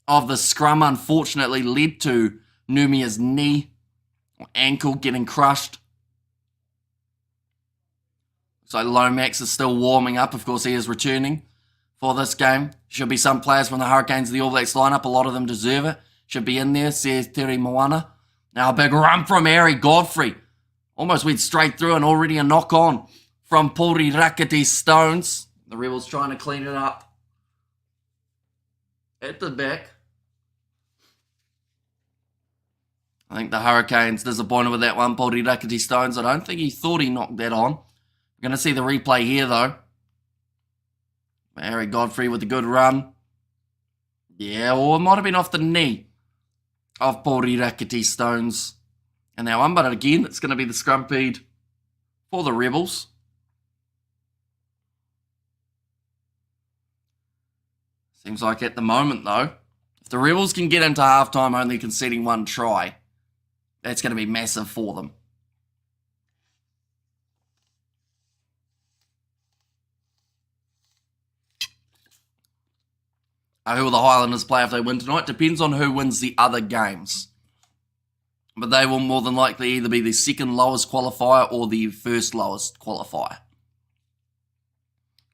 of the scrum unfortunately led to Numia's knee or ankle getting crushed. So Lomax is still warming up. Of course, he is returning for this game. Should be some players from the Hurricanes of the All Blacks lineup. A lot of them deserve it. Should be in there, says Terry Moana. Now a big run from Harry Godfrey. Almost went straight through and already a knock on from Porirakiti Stones. The Rebels trying to clean it up at the back. I think the Hurricanes disappointed with that one, Porirakiti Stones. I don't think he thought he knocked that on. We're going to see the replay here, though. Harry Godfrey with a good run. Yeah, or it might have been off the knee of Porirakiti Stones. And that one, but again, it's going to be the scrum feed for the Rebels. Seems like at the moment, though, if the Rebels can get into halftime only conceding 1 try, that's going to be massive for them. Who will the Highlanders play if they win tonight? Depends on who wins the other games. But they will more than likely either be the second lowest qualifier or the first lowest qualifier.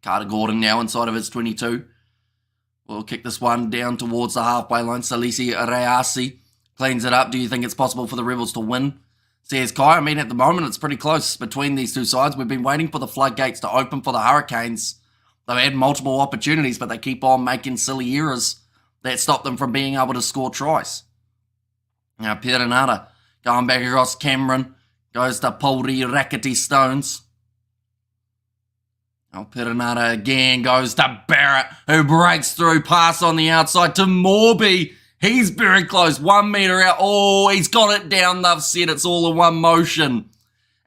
Carter Gordon now inside of his 22. We'll kick this one down towards the halfway line. Salisi Reasi cleans it up. Do you think it's possible for the Rebels to win? Says Kai. I mean, at the moment, it's pretty close between these two sides. We've been waiting for the floodgates to open for the Hurricanes. They've had multiple opportunities, but they keep on making silly errors that stop them from being able to score tries. Now, Perenara going back across Cameron. Goes to Porirakiti Stones. Now, Perenara again goes to Barrett, who breaks through. Pass on the outside to Morby. He's very close. 1 metre out. Oh, he's got it down. They've said it's all in one motion.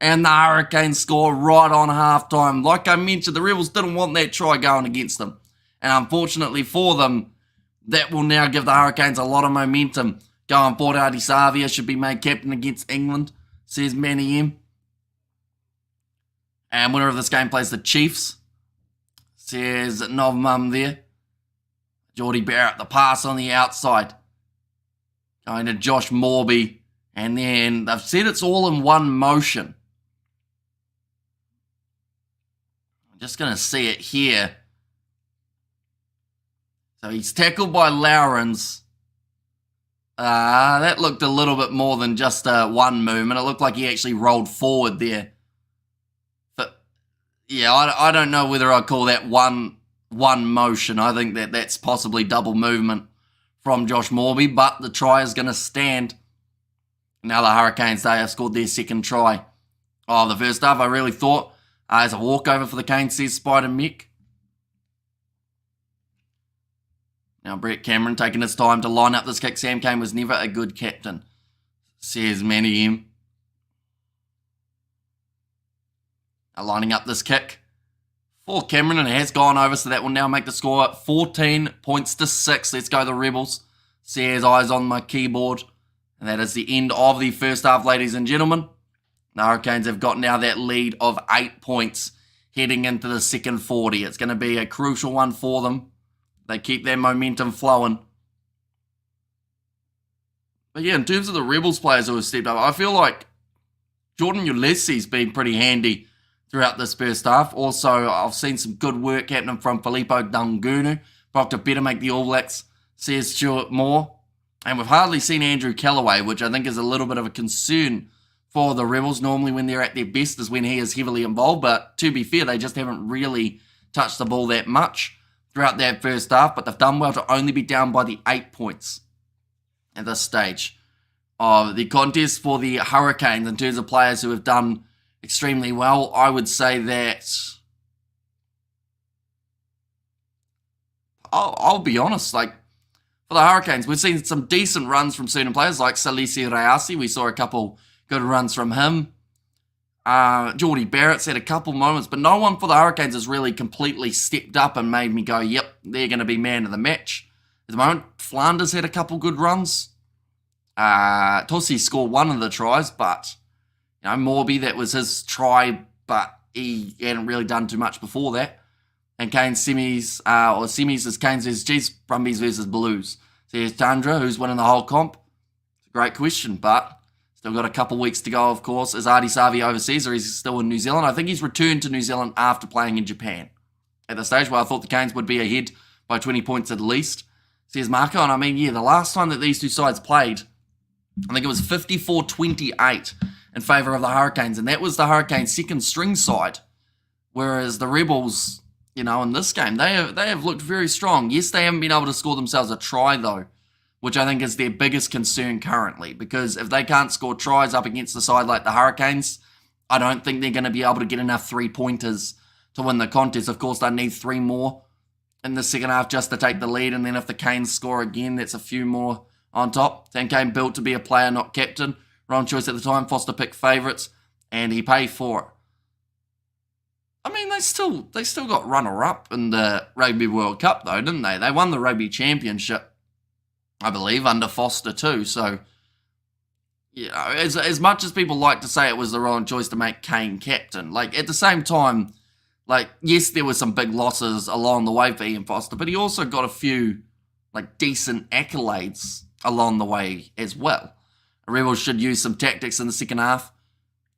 And the Hurricanes score right on halftime. Like I mentioned, the Rebels didn't want that try going against them. And unfortunately for them, that will now give the Hurricanes a lot of momentum. Going forward, Adi Savia should be made captain against England, says Manny M. And winner of this game plays the Chiefs, says Novmum there. Geordie Barrett, the pass on the outside. Going to Josh Morby. And then they've said it's all in one motion. I'm just going to see it here. So he's tackled by Lowrens. That looked a little bit more than just one movement. It looked like he actually rolled forward there. But yeah, I don't know whether I'd call that one motion. I think that's possibly double movement from Josh Morby, but the try is going to stand. Now the Hurricanes, they have scored their second try of the first half. I really thought as a walkover for the Canes, says Spider Mick. Now Brett Cameron taking his time to line up this kick. Sam Cane was never a good captain, says Manny M. Now lining up this kick for Cameron, and it has gone over, so that will now make the score 14 points to 6. Let's go the Rebels. Says eyes on my keyboard. And that is the end of the first half, ladies and gentlemen. The Hurricanes have got now that lead of 8 points heading into the second 40. It's going to be a crucial one for them. They keep their momentum flowing. But yeah, in terms of the Rebels players who have stepped up, I feel like Jordan Ulysses been pretty handy throughout this first half. Also, I've seen some good work happening from Filippo Dungunu. Proctor better make the All Blacks, says Stuart Moore. And we've hardly seen Andrew Callaway, which I think is a little bit of a concern for the Rebels. Normally when they're at their best is when he is heavily involved. But to be fair, they just haven't really touched the ball that much throughout that first half. But they've done well to only be down by the 8 points at this stage of the contest. For the Hurricanes, in terms of players who have done extremely well, I would say that I'll be honest, like for the Hurricanes, we've seen some decent runs from certain players like Salisi Rayasi. We saw a couple good runs from him. Geordie Barrett's had a couple moments, but no one for the Hurricanes has really completely stepped up and made me go, yep, they're going to be man of the match. At the moment, Flanders had a couple good runs. Tosi scored one of the tries, but you know, Morby, that was his try, but he hadn't really done too much before that. And Canes semis, or semis is Canes versus Chiefs, Brumbies versus Blues. So here's Tundra, who's winning the whole comp. It's a great question, but still got a couple weeks to go, of course. Is Artie Savi overseas, or is he still in New Zealand? I think he's returned to New Zealand after playing in Japan. At the stage where I thought the Canes would be ahead by 20 points at least. Says Marco, and I mean, yeah, the last time that these two sides played, I think it was 54-28 in favour of the Hurricanes, and that was the Hurricanes' second string side. Whereas the Rebels, you know, in this game, they have looked very strong. Yes, they haven't been able to score themselves a try, though, which I think is their biggest concern currently. Because if they can't score tries up against a side like the Hurricanes, I don't think they're going to be able to get enough three-pointers to win the contest. Of course, they need 3 more in the second half just to take the lead. And then if the Canes score again, that's a few more on top. Sam Cane built to be a player, not captain. Wrong choice at the time. Foster picked favourites, and he paid for it. I mean, they still got runner-up in the Rugby World Cup, though, didn't they? They won the Rugby Championship, I believe, under Foster too. So, you know, as much as people like to say it was the wrong choice to make Cane captain, like, at the same time, like, yes, there were some big losses along the way for Ian Foster, but he also got a few, like, decent accolades along the way as well. The Rebels should use some tactics in the second half.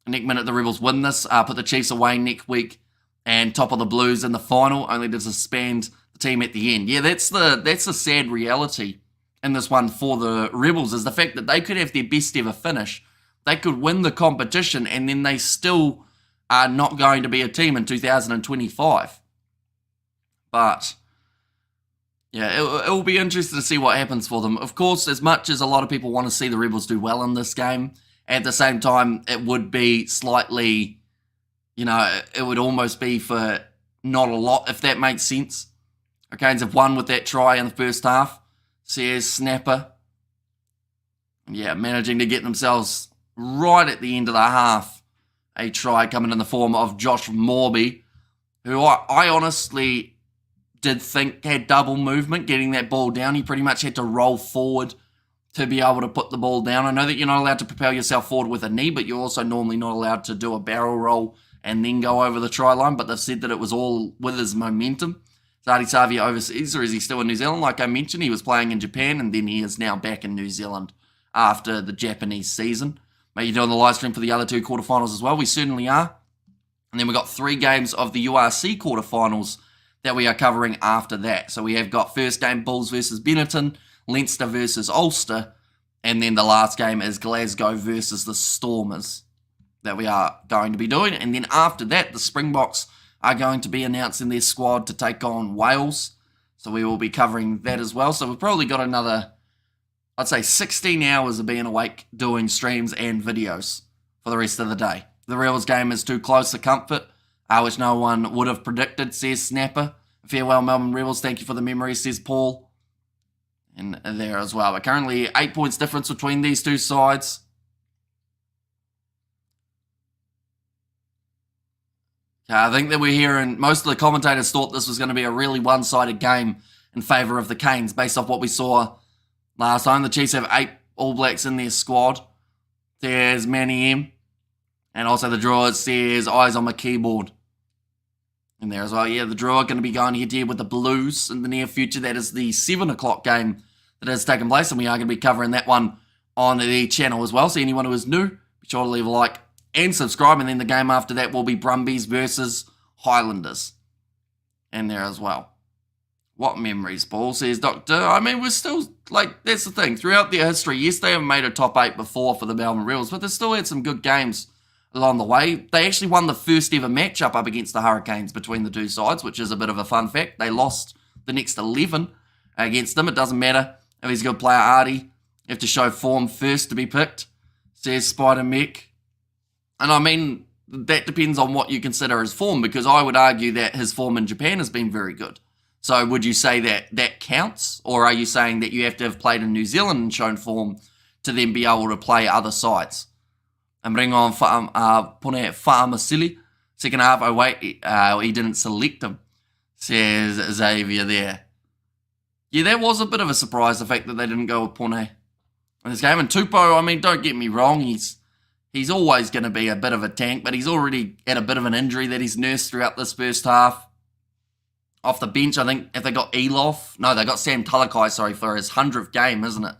Next minute, the Rebels win this, put the Chiefs away next week, and top of the Blues in the final, only to disband the team at the end. Yeah, that's the sad reality in this one for the Rebels, is the fact that they could have their best ever finish. They could win the competition, and then they still are not going to be a team in 2025. But yeah, it will be interesting to see what happens for them. Of course, as much as a lot of people want to see the Rebels do well in this game, at the same time, it would be slightly, you know, it would almost be for not a lot, if that makes sense. The Canes have won with that try in the first half. Sears, snapper. Yeah, managing to get themselves right at the end of the half. A try coming in the form of Josh Morby, who I honestly did think had double movement getting that ball down. He pretty much had to roll forward to be able to put the ball down. I know that you're not allowed to propel yourself forward with a knee, but you're also normally not allowed to do a barrel roll and then go over the try line, but they've said that it was all with his momentum. Is Ardie Savia overseas, or is he still in New Zealand? Like I mentioned, he was playing in Japan, and then he is now back in New Zealand after the Japanese season. Are you doing the live stream for the other 2 quarterfinals as well? We certainly are. And then we've got 3 games of the URC quarterfinals that we are covering after that. So we have got first game Bulls versus Benetton, Leinster versus Ulster, and then the last game is Glasgow versus the Stormers that we are going to be doing. And then after that, the Springboks are going to be announcing their squad to take on Wales. So we will be covering that as well. So we've probably got another, I'd say 16 hours of being awake doing streams and videos for the rest of the day. The Rebels game is too close to comfort, which no one would have predicted, says Snapper. Farewell, Melbourne Rebels. Thank you for the memory, says Paul. And there as well. But currently 8 points difference between these two sides. I think that we're hearing, most of the commentators thought this was going to be a really one-sided game in favour of the Canes based off what we saw Last time, the Chiefs have 8 All Blacks in their squad. There's Manny M. And also the draw says eyes on my keyboard. And there as well, yeah, the draw going to be going head-to-head with the Blues in the near future. That is the 7 o'clock game that has taken place, and we are going to be covering that one on the channel as well. So anyone who is new, be sure to leave a like and subscribe. And then the game after that will be Brumbies versus Highlanders. And there as well. What memories, Paul, says Doctor. I mean, we're still, that's the thing. Throughout their history, yes, they have made a top 8 before for the Melbourne Rebels, but they still had some good games along the way. They actually won the first ever matchup up against the Hurricanes between the two sides, which is a bit of a fun fact. They lost the next 11 against them. It doesn't matter if he's a good player, Artie. You have to show form first to be picked, says Spider Mech. And I mean, that depends on what you consider as form, because I would argue that his form in Japan has been very good. So would you say that that counts? Or are you saying that you have to have played in New Zealand and shown form to then be able to play other sides? And bring on Pune Fa'amasili. Second half, oh wait, he didn't select him, says Xavier there. Yeah, that was a bit of a surprise, the fact that they didn't go with Pune in this game. And Tupou, I mean, don't get me wrong, he's always going to be a bit of a tank, but he's already had a bit of an injury that he's nursed throughout this first half. Off the bench, I think, if they got Elof, no, they got Sam Talakai, for his 100th game, isn't it?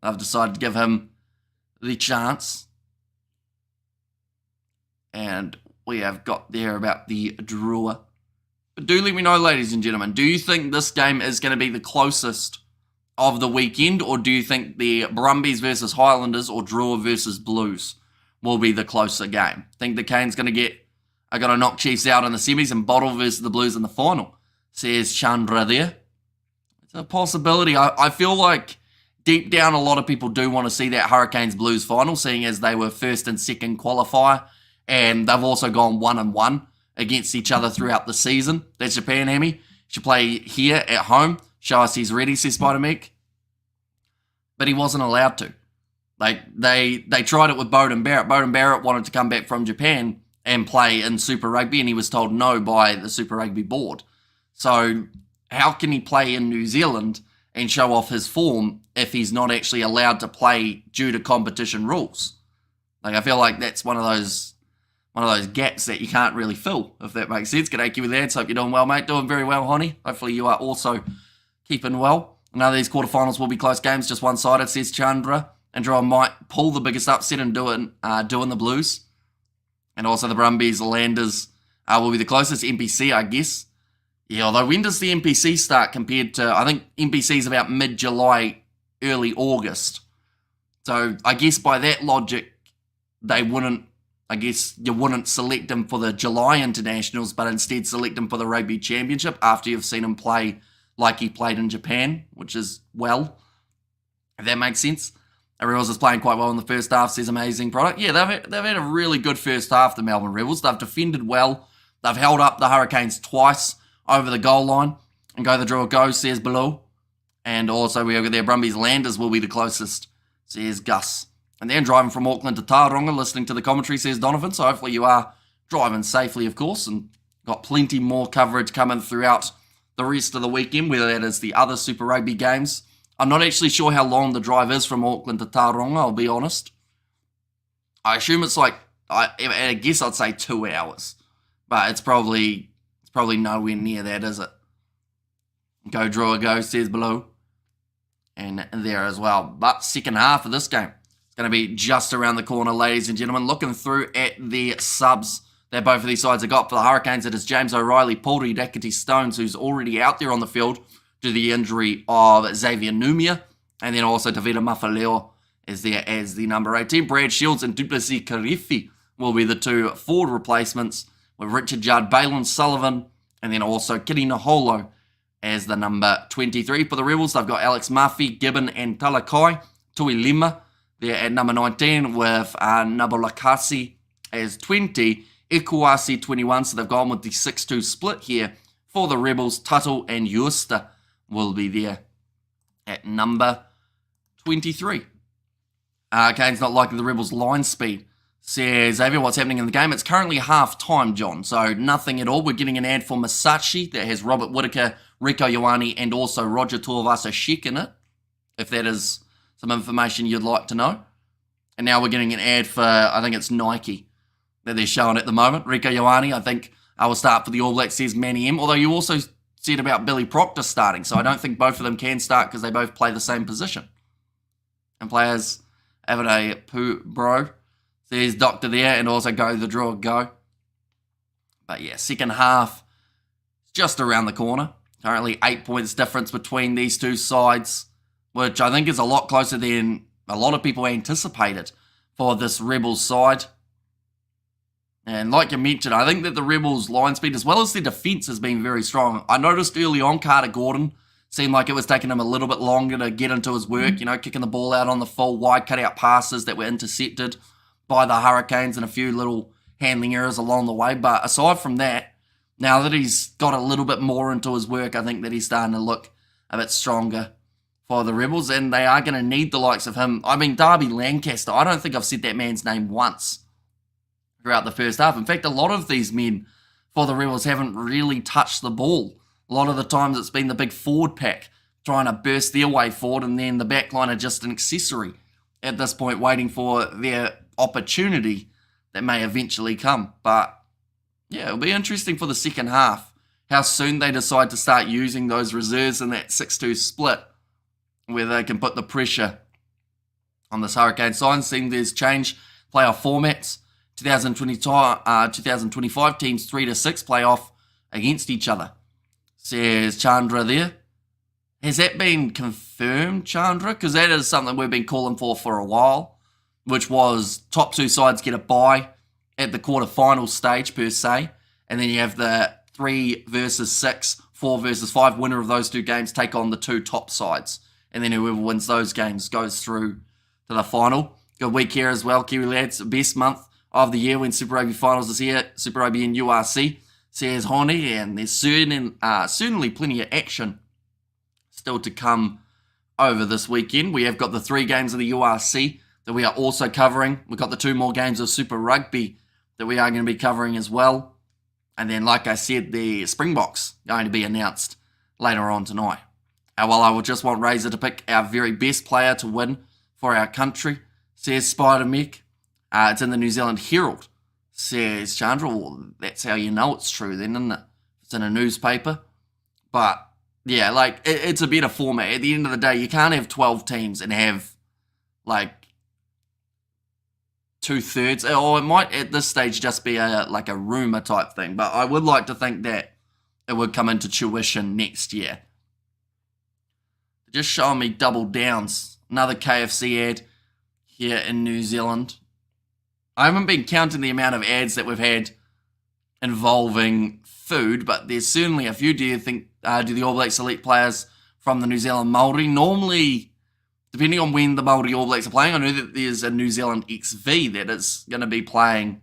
They've decided to give him the chance. And we have got there about the draw. But do let me know, ladies and gentlemen, do you think this game is going to be the closest of the weekend, or do you think the Brumbies versus Highlanders or draw versus Blues will be the closer game? Think the Canes going to knock Chiefs out in the semis and Bottle versus the Blues in the final, says Chandra there. It's a possibility. I feel like deep down a lot of people do want to see that Hurricanes Blues final, seeing as they were first and second qualifier, and they've also gone 1-1 against each other throughout the season. That's Japan, Hammy. Should play here at home. Show us he's ready, says Spider Mech. But he wasn't allowed to. They tried it with Beauden Barrett. Beauden Barrett wanted to come back from Japan and play in Super Rugby, and he was told no by the Super Rugby board. So how can he play in New Zealand and show off his form if he's not actually allowed to play due to competition rules? I feel like that's one of those gaps that you can't really fill, if that makes sense. G'day, Kiwi lads. Hope you're doing well, mate. Doing very well, honey. Hopefully you are also keeping well. None of these quarterfinals will be close games, just one-sided, says Chandra. And draw might pull the biggest upset and doing the Blues. And also the Brumbies, Landers will be the closest. NPC, I guess. Yeah, although when does the NPC start compared to... I think NPC is about mid-July, early August. So I guess by that logic, they wouldn't... I guess you wouldn't select him for the July internationals, but instead select him for the Rugby Championship after you've seen him play like he played in Japan, which is well, if that makes sense. Rebels is playing quite well in the first half, says amazing product. Yeah, they've had a really good first half, the Melbourne Rebels. They've defended well. They've held up the Hurricanes twice over the goal line. And go the draw go, says Below. And also we have their Brumbies Landers will be the closest, says Gus. And then driving from Auckland to Tauranga, listening to the commentary, says Donovan. So hopefully you are driving safely, of course, and got plenty more coverage coming throughout the rest of the weekend, whether that is the other Super Rugby games. I'm not actually sure how long the drive is from Auckland to Tauranga, I'll be honest. I assume it's I guess I'd say 2 hours. But it's probably nowhere near that, is it? Go draw a go, says Below. And there as well. But second half of this game, going to be just around the corner, ladies and gentlemen. Looking through at the subs that both of these sides have got for the Hurricanes, it is James O'Reilly, Pauli Dakity Stones, who's already out there on the field due to the injury of Xavier Numia, and then also Tavita Mafaleo is there as the number 18. Brad Shields and Duplessis Karifi will be the two forward replacements, with Richard Judd, Balin Sullivan, and then also Kiri Naholo as the number 23. For the Rebels, they've got Alex Murphy, Gibbon, and Talakai. Tui Lima there at number 19 with Nabolakasi as 20, Ikuasi 21, so they've gone with the 6-2 split here. For the Rebels, Tuttle and Yusta will be there at number 23. Kane's not liking the Rebels' line speed, says Xavier. What's happening in the game? It's currently half-time, John, so nothing at all. We're getting an ad for Masashi that has Robert Whittaker, Rico Ioane, and also Roger Tuivasa-Sheck in it. if that is some information you'd like to know. And now we're getting an ad for, I think it's Nike, that they're showing at the moment. Rieko Ioane, I think, will start for the All Blacks, says Manny M. Although you also said about Billy Proctor starting, so I don't think both of them can start because they both play the same position. And players, Avade Poo Bro, says Doctor there, and also Go the Draw Go. But yeah, second half, just around the corner. Currently 8 points difference between these two sides, which I think is a lot closer than a lot of people anticipated for this Rebels side. And like you mentioned, I think that the Rebels line speed, as well as their defence, has been very strong. I noticed early on Carter Gordon seemed like it was taking him a little bit longer to get into his work, kicking the ball out on the full, wide cut-out passes that were intercepted by the Hurricanes and a few little handling errors along the way. But aside from that, now that he's got a little bit more into his work, I think that he's starting to look a bit stronger for the Rebels, and they are going to need the likes of him. I mean, Darby Lancaster, I don't think I've said that man's name once throughout the first half. In fact, a lot of these men for the Rebels haven't really touched the ball. A lot of the times it's been the big forward pack trying to burst their way forward, and then the back line are just an accessory at this point, waiting for their opportunity that may eventually come. But yeah, it'll be interesting for the second half, how soon they decide to start using those reserves in that 6-2 split, where they can put the pressure on this Hurricane side. Seeing there's change playoff formats. 2025 teams 3-6 play off against each other, says Chandra there. Has that been confirmed, Chandra? Because that is something we've been calling for a while, which was top two sides get a bye at the quarterfinal stage per se, and then you have the 3 versus 6, 4 versus 5 winner of those two games take on the two top sides, and then whoever wins those games goes through to the final. Good week here as well, Kiwi lads. Best month of the year when Super Rugby Finals is here, Super Rugby and URC, says Honey, and there's certainly plenty of action still to come over this weekend. We have got the 3 games of the URC that we are also covering. We've got the 2 more games of Super Rugby that we are going to be covering as well. And then, like I said, the Springboks going to be announced later on tonight. Well, I would just want Razor to pick our very best player to win for our country, says Spider Mech. It's in the New Zealand Herald, says Chandra. Well, that's how you know it's true then, isn't it? It's in a newspaper. But, yeah, like, it's a better format. At the end of the day, you can't have 12 teams and have, like, 2/3. Or it might, at this stage, just be a rumour type thing. But I would like to think that it would come into tuition next year. Just showing me double downs. Another KFC ad here in New Zealand. I haven't been counting the amount of ads that we've had involving food, but there's certainly a few. Do you think, do the All Blacks select players from the New Zealand Māori? Normally, depending on when the Māori All Blacks are playing, I know that there's a New Zealand XV that is going to be playing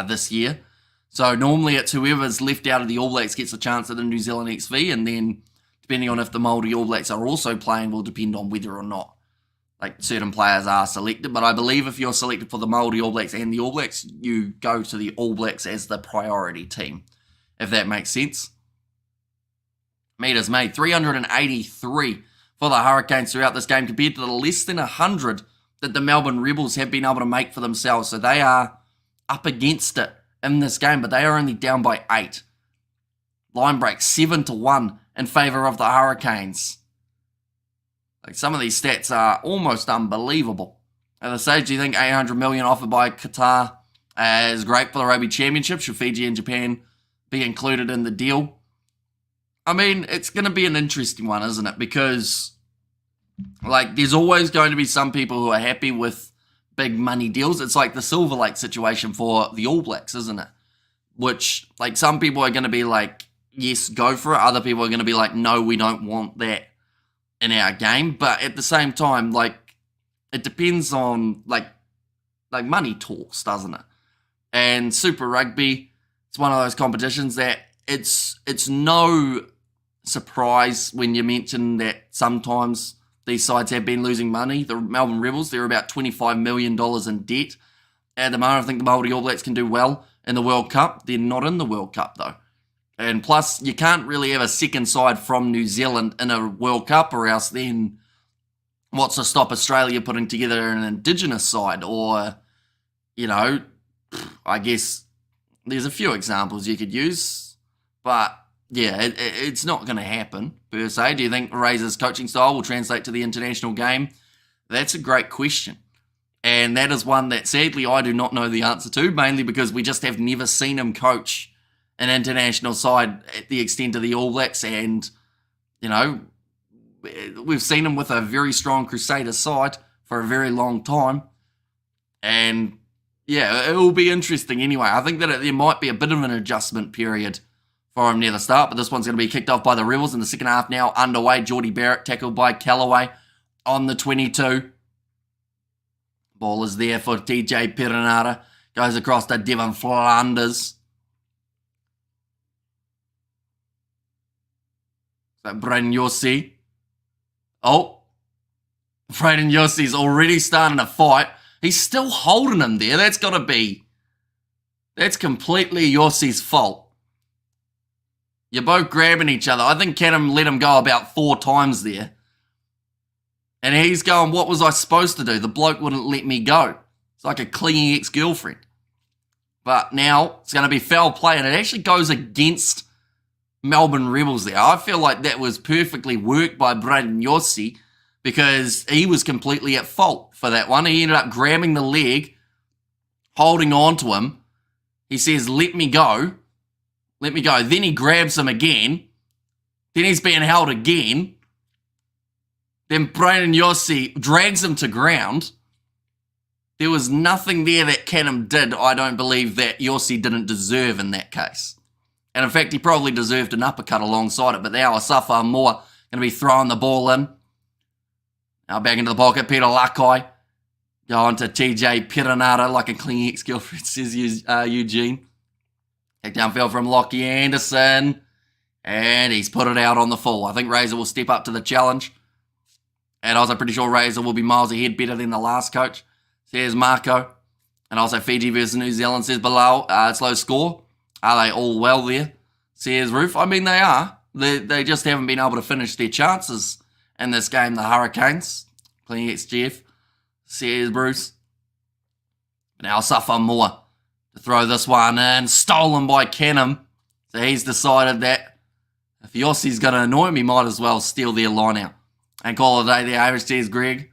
this year. So normally it's whoever's left out of the All Blacks gets a chance at the New Zealand XV, and then depending on if the Māori All Blacks are also playing will depend on whether or not certain players are selected. But I believe if you're selected for the Māori All Blacks and the All Blacks, you go to the All Blacks as the priority team, if that makes sense. Meters made, 383 for the Hurricanes throughout this game, compared to the less than 100 that the Melbourne Rebels have been able to make for themselves. So they are up against it in this game, but they are only down by 8. Line break 7-1 in favour of the Hurricanes. Like, some of these stats are almost unbelievable. At the stage, do you think 800 million offered by Qatar is great for the Rugby Championship? Should Fiji and Japan be included in the deal? I mean, it's going to be an interesting one, isn't it? Because, there's always going to be some people who are happy with big money deals. It's like the Silver Lake situation for the All Blacks, isn't it? Which, some people are going to be like, yes, go for it. Other people are going to be like, no, we don't want that in our game. But at the same time, it depends on, money talks, doesn't it? And Super Rugby, it's one of those competitions that it's no surprise when you mention that sometimes these sides have been losing money. The Melbourne Rebels, they're about $25 million in debt. At the moment, I think the Māori All Blacks can do well in the World Cup. They're not in the World Cup, though. And plus, you can't really have a second side from New Zealand in a World Cup, or else then what's to stop Australia putting together an Indigenous side? Or, you know, I guess there's a few examples you could use, but yeah, it's not going to happen per se. Do you think Razor's coaching style will translate to the international game? That's a great question. And that is one that sadly I do not know the answer to, mainly because we just have never seen him coach an international side at the extent of the All Blacks. And, you know, we've seen him with a very strong Crusaders side for a very long time. And, yeah, it will be interesting anyway. I think that there might be a bit of an adjustment period for him near the start, but this one's going to be kicked off by the Rebels in the second half now underway. Geordie Barrett tackled by Callaway on the 22. Ball is there for TJ Perenara. Goes across to Devon Flanders. So Braden Yossi. Oh. Braden Yossi's already starting a fight. He's still holding him there. That's completely Yossi's fault. You're both grabbing each other. I think Canham let him go about 4 times there. And he's going, what was I supposed to do? The bloke wouldn't let me go. It's like a clinging ex-girlfriend. But now it's going to be foul play, and it actually goes against Melbourne Rebels there. I feel like that was perfectly worked by Braden Yossi because he was completely at fault for that one. He ended up grabbing the leg, holding on to him. He says, let me go. Let me go. Then he grabs him again. Then he's being held again. Then Braden Yossi drags him to ground. There was nothing there that Canham did, I don't believe, that Yossi didn't deserve in that case. And in fact, he probably deserved an uppercut alongside it, but now Asafa Moore going to be throwing the ball in. Now back into the pocket, Peter Lakai. Going to TJ Perenara like a clean ex-girlfriend, says Eugene. Take downfield from Lockie Anderson. And he's put it out on the full. I think Razor will step up to the challenge. And also pretty sure Razor will be miles ahead, better than the last coach. Says Marco. And also Fiji versus New Zealand, says below. It's low score. Are they all well there? Says Roof. I mean, they are. They just haven't been able to finish their chances in this game, the Hurricanes. Clean ex-Jeff. Says Bruce. Now suffer more to throw this one in. Stolen by Canham. So he's decided that if Yossi's going to annoy him, he might as well steal their line out. And call it a day there. Irish says Greg.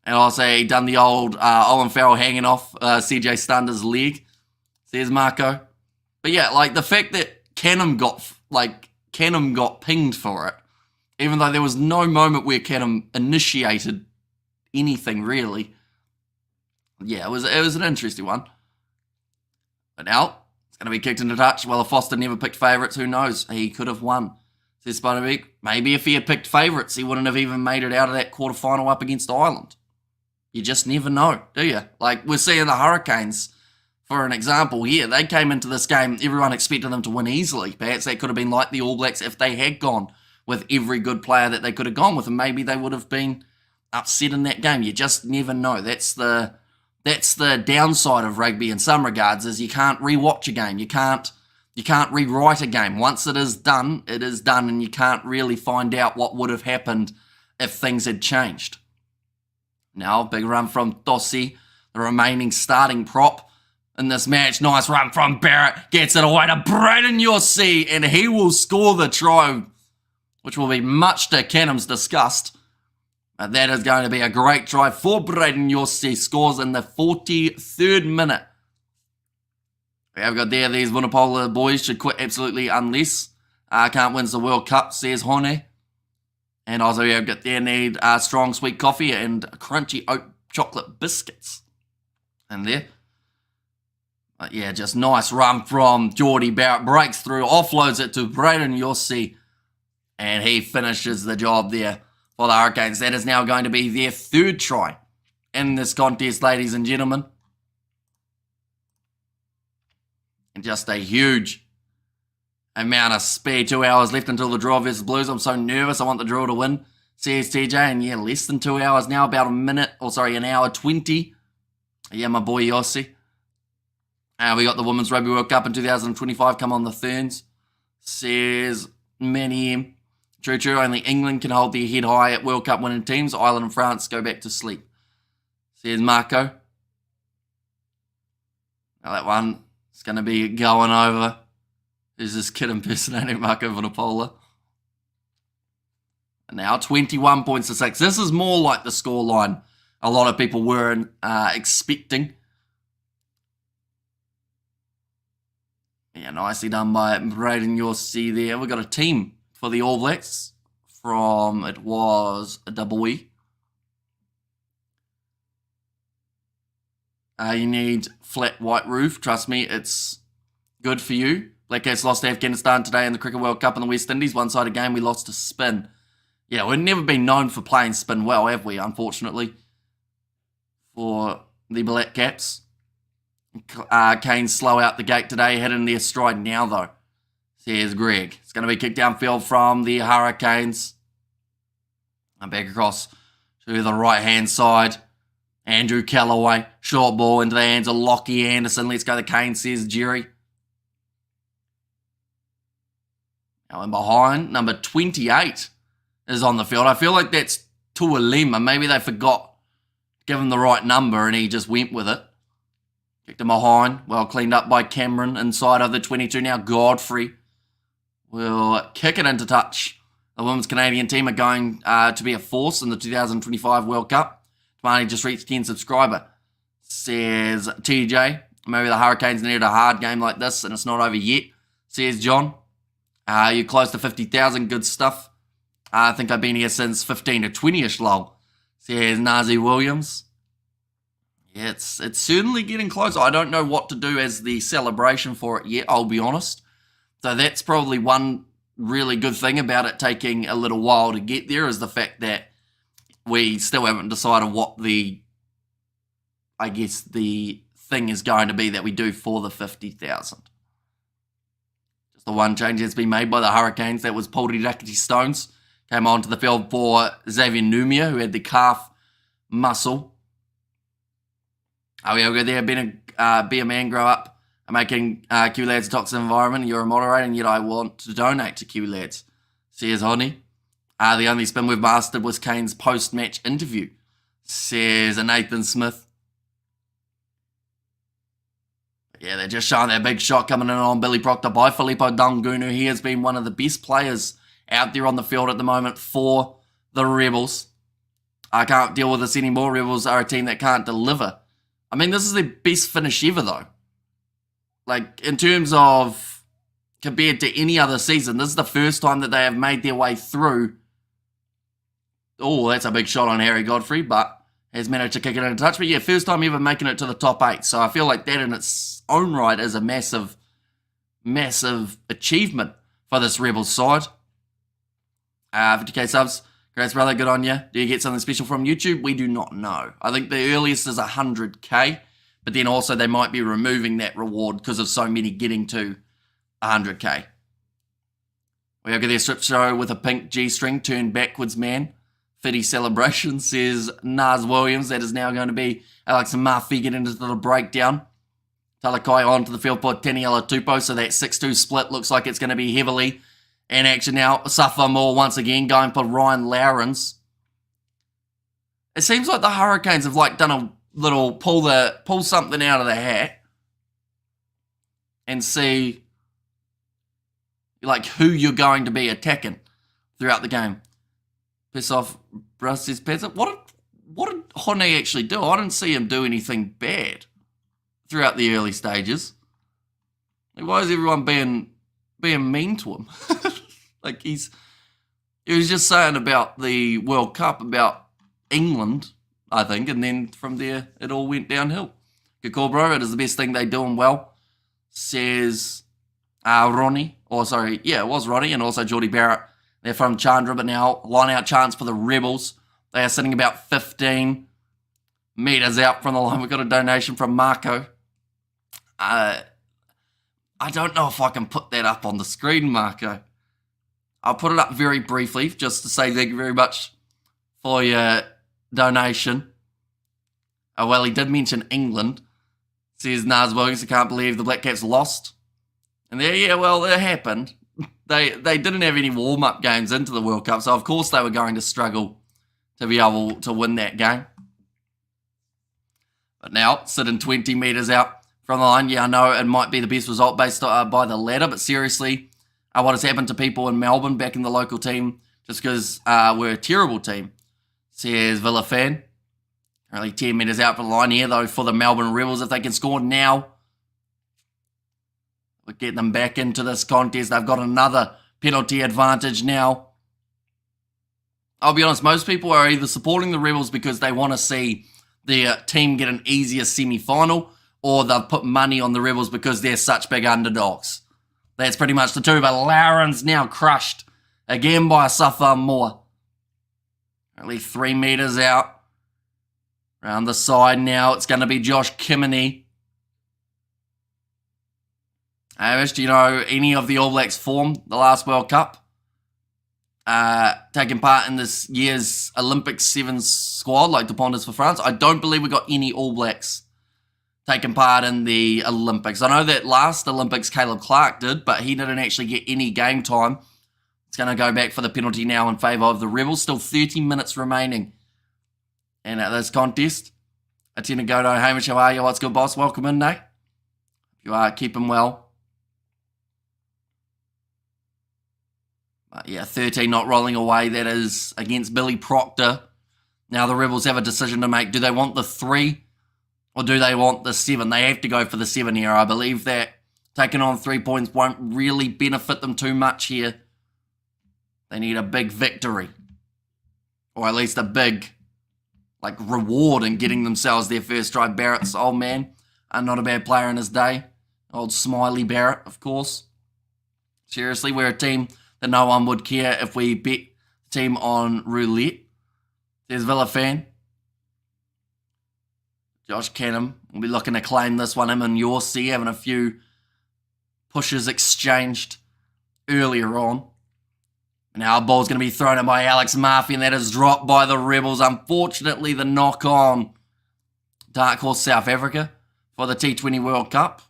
And also he done the old Owen Farrell hanging off CJ Stunder's leg. Says Marco. But yeah, like the fact that Canham got pinged for it, even though there was no moment where Canham initiated anything really. Yeah, it was an interesting one. But now it's going to be kicked into touch. Well, if Foster never picked favourites, who knows? He could have won. Says Spiderbeak. Maybe if he had picked favourites, he wouldn't have even made it out of that quarterfinal up against Ireland. You just never know, do you? Like we're seeing the Hurricanes, for an example here. They came into this game, everyone expected them to win easily. Perhaps that could have been like the All Blacks if they had gone with every good player that they could have gone with, and maybe they would have been upset in that game. You just never know. That's the downside of rugby in some regards, is you can't rewatch a game. You can't rewrite a game. Once it is done, and you can't really find out what would have happened if things had changed. Now, big run from Tossi, the remaining starting prop in this match. Nice run from Barrett. Gets it away to Braden Yossi, and he will score the try, which will be much to Canham's disgust. But that is going to be a great try for Braden Yossi. Scores in the 43rd minute. We have got there, these Winnipeg boys should quit absolutely unless can't win the World Cup, says Hone. And also we have got there, need strong sweet coffee and crunchy oat chocolate biscuits. And there. But yeah, just nice run from Geordie Barrett. Breaks through, offloads it to Braden Yossi. And he finishes the job there for the Hurricanes. That is now going to be their 3rd try in this contest, ladies and gentlemen. And just a huge amount of spare. 2 hours left until the draw versus Blues. I'm so nervous. I want the draw to win. Says TJ. And yeah, less than 2 hours now. About an hour 20. Yeah, my boy Yossi. We got the Women's Rugby World Cup in 2025. Come on the Thurns. Says Manny M. True, only England can hold their head high at World Cup winning teams. Ireland and France go back to sleep. Says Marco. Now that one is going to be going over. Who's this kid impersonating Marco Vanapola? And now 21 points to 6. This is more like the scoreline a lot of people were expecting. Yeah, nicely done by Braden Yorsey there. We've got a team for the All Blacks from, it was a double E. You need flat white roof. Trust me, it's good for you. Black Cats lost to Afghanistan today in the Cricket World Cup in the West Indies. One-sided game, we lost to spin. Yeah, we've never been known for playing spin well, have we, unfortunately, for the Black Caps. Kane's slow out the gate today, heading their stride now, though. Here's Greg. It's going to be kicked downfield from the Hurricanes. And back across to the right-hand side. Andrew Callaway, short ball into the hands of Lockie Anderson. Let's go the Canes, says Jerry. Now in behind, number 28 is on the field. I feel like that's Tualima. Maybe they forgot to give him the right number and he just went with it. Kicked him behind. Well cleaned up by Cameron inside of the 22. Now Godfrey will kick it into touch. The women's Canadian team are going to be a force in the 2025 World Cup. Marty just reached 10 subscriber, says TJ. Maybe the Hurricanes needed a hard game like this and it's not over yet, says John. You're close to 50,000, good stuff. I think I've been here since 15 to 20-ish lol, says Nazi Williams. Yeah, it's certainly getting close. I don't know what to do as the celebration for it yet, I'll be honest. So that's probably one really good thing about it taking a little while to get there, is the fact that we still haven't decided what the thing is going to be that we do for the 50,000. Just the one change that's been made by the Hurricanes, that was Pauli Rakiti Stones. Came onto the field for Xavier Numia, who had the calf muscle. Oh yeah, we'll go there. Be a man, grow up. I'm making Q Lads a toxic environment. You're a moderator, and yet I want to donate to Q Lads, says Honey. The only spin we've mastered was Kane's post-match interview, says Nathan Smith. Yeah, they're just showing that big shot coming in on Billy Proctor by Filippo Dungunu. He has been one of the best players out there on the field at the moment for the Rebels. I can't deal with this anymore. Rebels are a team that can't deliver. I mean, this is their best finish ever, though. Like, in terms of compared to any other season, this is the first time that they have made their way through. Oh, that's a big shot on Harry Godfrey, but has managed to kick it into touch. But yeah, first time ever making it to the top 8. So I feel like that in its own right is a massive, massive achievement for this Rebels side. 50k subs. Congrats, brother. Good on you. Do you get something special from YouTube? We do not know. I think the earliest is 100k. But then also they might be removing that reward because of so many getting to 100k. We have their strip show with a pink G-string turned backwards, man. Fitty celebration, says Naz Williams. That is now going to be Alex and Murphy get into the breakdown. Talakai onto the field for Taniela Tupou, so that 6-2 split looks like it's going to be heavily in action now. Safa Moore once again going for Ryan Lowrens. It seems like the Hurricanes have done a little pull something out of the hat and see who you're going to be attacking throughout the game. Piss off, Bruce says Pezza. What did Hone actually do? I didn't see him do anything bad throughout the early stages. Why is everyone being mean to him? He was just saying about the World Cup, about England, I think, and then from there it all went downhill. Good call, bro. It is the best thing they're doing well, says Ronnie. It was Ronnie, and also Geordie Barrett. They're from Chandra, but now line-out chance for the Rebels. They are sitting about 15 metres out from the line. We've got a donation from Marco. I don't know if I can put that up on the screen, Marco. I'll put it up very briefly just to say thank you very much for your donation. Oh, well, he did mention England. Says Naz Williams, I can't believe the Black Caps lost. And there, yeah, well, it happened. they didn't have any warm-up games into the World Cup, so of course they were going to struggle to be able to win that game. But now, sitting 20 metres out from the line, yeah, I know it might be the best result based by the ladder, but seriously, what has happened to people in Melbourne back in the local team just because we're a terrible team. Says Villa fan. Currently 10 metres out from the line here, though, for the Melbourne Rebels. If they can score now, we'll get them back into this contest. They've got another penalty advantage now. I'll be honest, most people are either supporting the Rebels because they want to see their team get an easier semi-final, or they've put money on the Rebels because they're such big underdogs. That's pretty much the two, but Lauren's now crushed again by Safa Moore. Only 3 metres out. Around the side now, it's going to be Josh Kimini. Hamish, do you know any of the All Blacks form the last World Cup? Taking part in this year's Olympic Sevens squad, like Dupont for France. I don't believe we got any All Blacks taking part in the Olympics. I know that last Olympics Caleb Clark did, but he didn't actually get any game time. It's going to go back for the penalty now in favour of the Rebels. Still 30 minutes remaining. And at this contest, Atina Godo, Hamish, how are you? What's good, boss? Welcome in, Nate. You are keeping well. But yeah, 13 not rolling away. That is against Billy Proctor. Now the Rebels have a decision to make. Do they want the 3 or do they want the 7? They have to go for the 7 here. I believe that taking on 3 points won't really benefit them too much here. They need a big victory. Or at least a big reward in getting themselves their first try. Barrett's old man. Not a bad player in his day. Old Smiley Barrett, of course. Seriously, we're a team that no one would care if we bet the team on roulette. There's Villa fan. Josh Canham will be looking to claim this one. Him and Yorsey having a few pushes exchanged earlier on. Now a ball's going to be thrown in by Alex Murphy, and that is dropped by the Rebels. Unfortunately, the knock on Dark Horse South Africa for the T20 World Cup.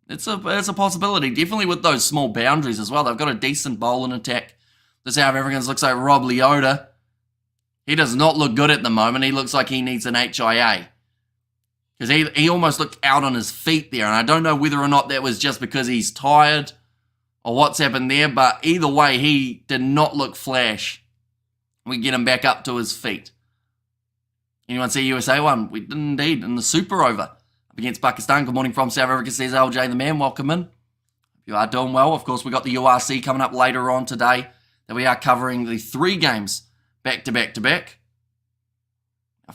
It's a possibility, definitely with those small boundaries as well. They've got a decent bowling attack. The South Africans looks like Rob Leota. He does not look good at the moment. He looks like he needs an HIA. Because he almost looked out on his feet there, and I don't know whether or not that was just because he's tired or what's happened there, but either way, he did not look flash. We get him back up to his feet. Anyone see USA one? We did indeed in the Super Over. Against Pakistan. Good morning from South Africa, says LJ the man. Welcome in. You are doing well. Of course, we've got the URC coming up later on today. That we are covering the 3 games back to back to back.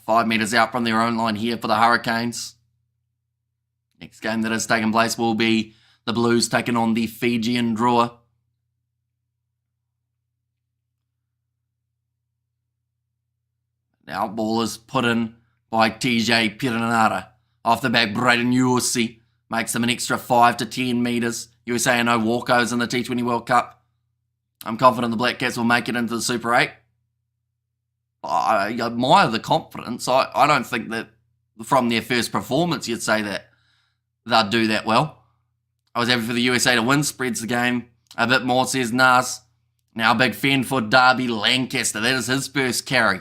5 metres out from their own line here for the Hurricanes. Next game that is taking place will be the Blues taking on the Fijian Drua. Now, ball is put in by TJ Piranara. Off the back, Braden Yursi makes them an extra 5 to 10 metres. USA and no walkovers in the T20 World Cup. I'm confident the Black Cats will make it into the Super 8. I admire the confidence. I don't think that from their first performance you'd say that they'll do that well. I was happy for the USA to win. Spreads the game a bit more, says Nas. Now big fan for Darby Lancaster. That is his first carry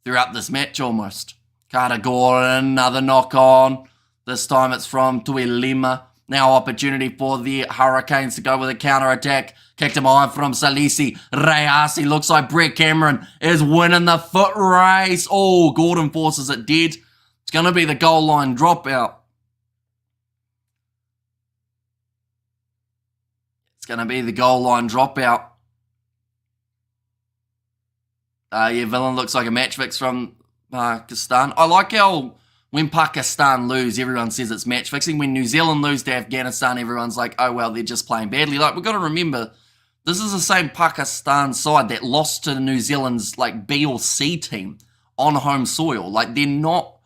throughout this match almost. Carter Gordon, another knock on. This time it's from Tui Lima. Now opportunity for the Hurricanes to go with a counter-attack. Kicked him on from Salisi. Rayasi looks like Brett Cameron is winning the foot race. Oh, Gordon forces it dead. It's going to be the goal line dropout. It's going to be the goal line dropout. Yeah, Villain looks like a match fix from Pakistan. I like how when Pakistan lose, everyone says it's match fixing. When New Zealand lose to Afghanistan, everyone's like, oh, well, they're just playing badly. We've got to remember, this is the same Pakistan side that lost to New Zealand's B or C team on home soil. They're not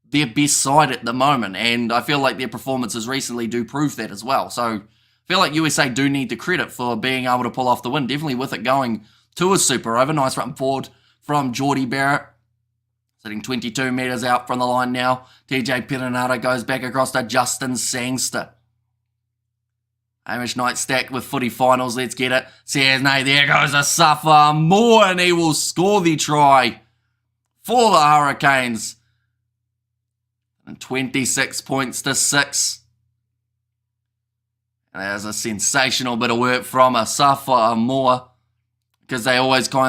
their best side at the moment, and I feel like their performances recently do prove that as well. So I feel like USA do need the credit for being able to pull off the win, definitely with it going to a Super Over. Nice run forward from Geordie Barrett. Sitting 22 metres out from the line now. TJ Piranara goes back across to Justin Sangster. Hamish Knight stacked with footy finals. Let's get it. Says nay. There goes a suffer more, and he will score the try for the Hurricanes. And 26 points to 6. And that was a sensational bit of work from a suffer more, because they always give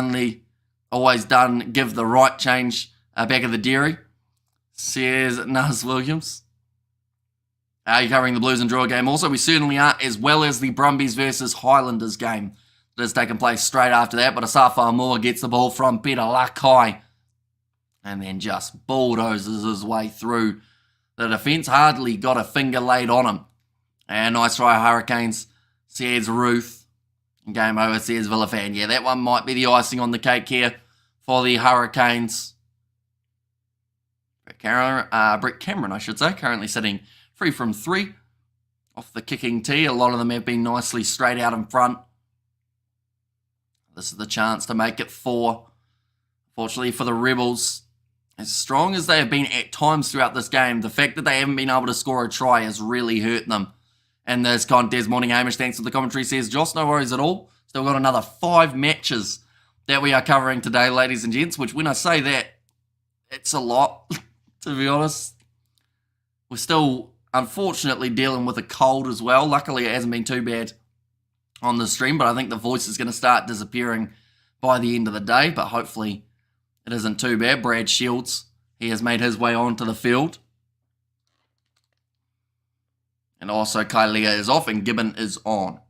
the right change back of the dairy. Says Naz Williams. Are you covering the Blues and Draw game? Also, we certainly are, as well as the Brumbies versus Highlanders game that has taken place straight after that. But Asafa Moore gets the ball from Peter Lakai and then just bulldozes his way through the defence. Hardly got a finger laid on him. And nice try, Hurricanes. Says Ruth. Game over, says Villafan. Yeah, that one might be the icing on the cake here for the Hurricanes. Brett Cameron, I should say, currently sitting 3 from 3 off the kicking tee. A lot of them have been nicely straight out in front. This is the chance to make it 4. Fortunately for the Rebels, as strong as they have been at times throughout this game, the fact that they haven't been able to score a try has really hurt them in this contest. Morning Hamish, thanks for the commentary, says Joss. No worries at all. Still got another 5 matches that we are covering today, ladies and gents, which when I say that, it's a lot, to be honest. We're still unfortunately dealing with a cold as well. Luckily, it hasn't been too bad on the stream, but I think the voice is going to start disappearing by the end of the day, but hopefully it isn't too bad. Brad Shields, he has made his way onto the field. And also Kailea is off and Gibbon is on.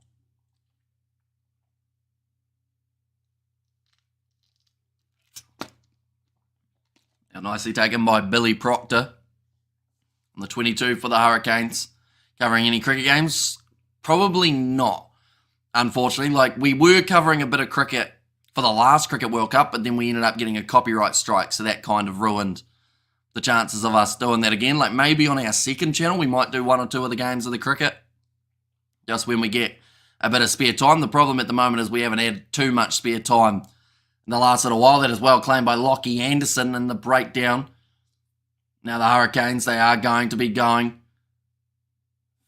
Now nicely taken by Billy Proctor. On the 22 for the Hurricanes. Covering any cricket games? Probably not. Unfortunately, like we were covering a bit of cricket for the last Cricket World Cup, but then we ended up getting a copyright strike, so that kind of ruined the chances of us doing that again. Like maybe on our second channel, we might do 1 or 2 of the games of the cricket, just when we get a bit of spare time. The problem at the moment is we haven't had too much spare time in the last little while. That is well claimed by Lockie Anderson in the breakdown. Now the Hurricanes, they are going to be going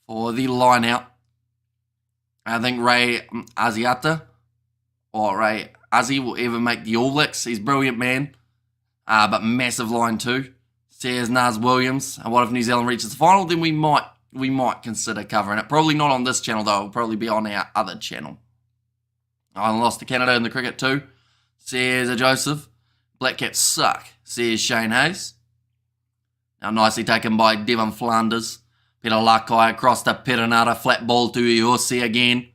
for the line out. I think Ray Aziata or Ray Azzi will ever make the All Blacks. He's a brilliant man, but massive line too. Says Naz Williams. And what if New Zealand reaches the final? Then we might consider covering it. Probably not on this channel though. It'll probably be on our other channel. Ireland lost to Canada in the cricket too. Says Joseph. Black Caps suck. Says Shane Hayes. Now nicely taken by Devon Flanders. Peter Lakai across to Perenara. Flat ball to Iossi again.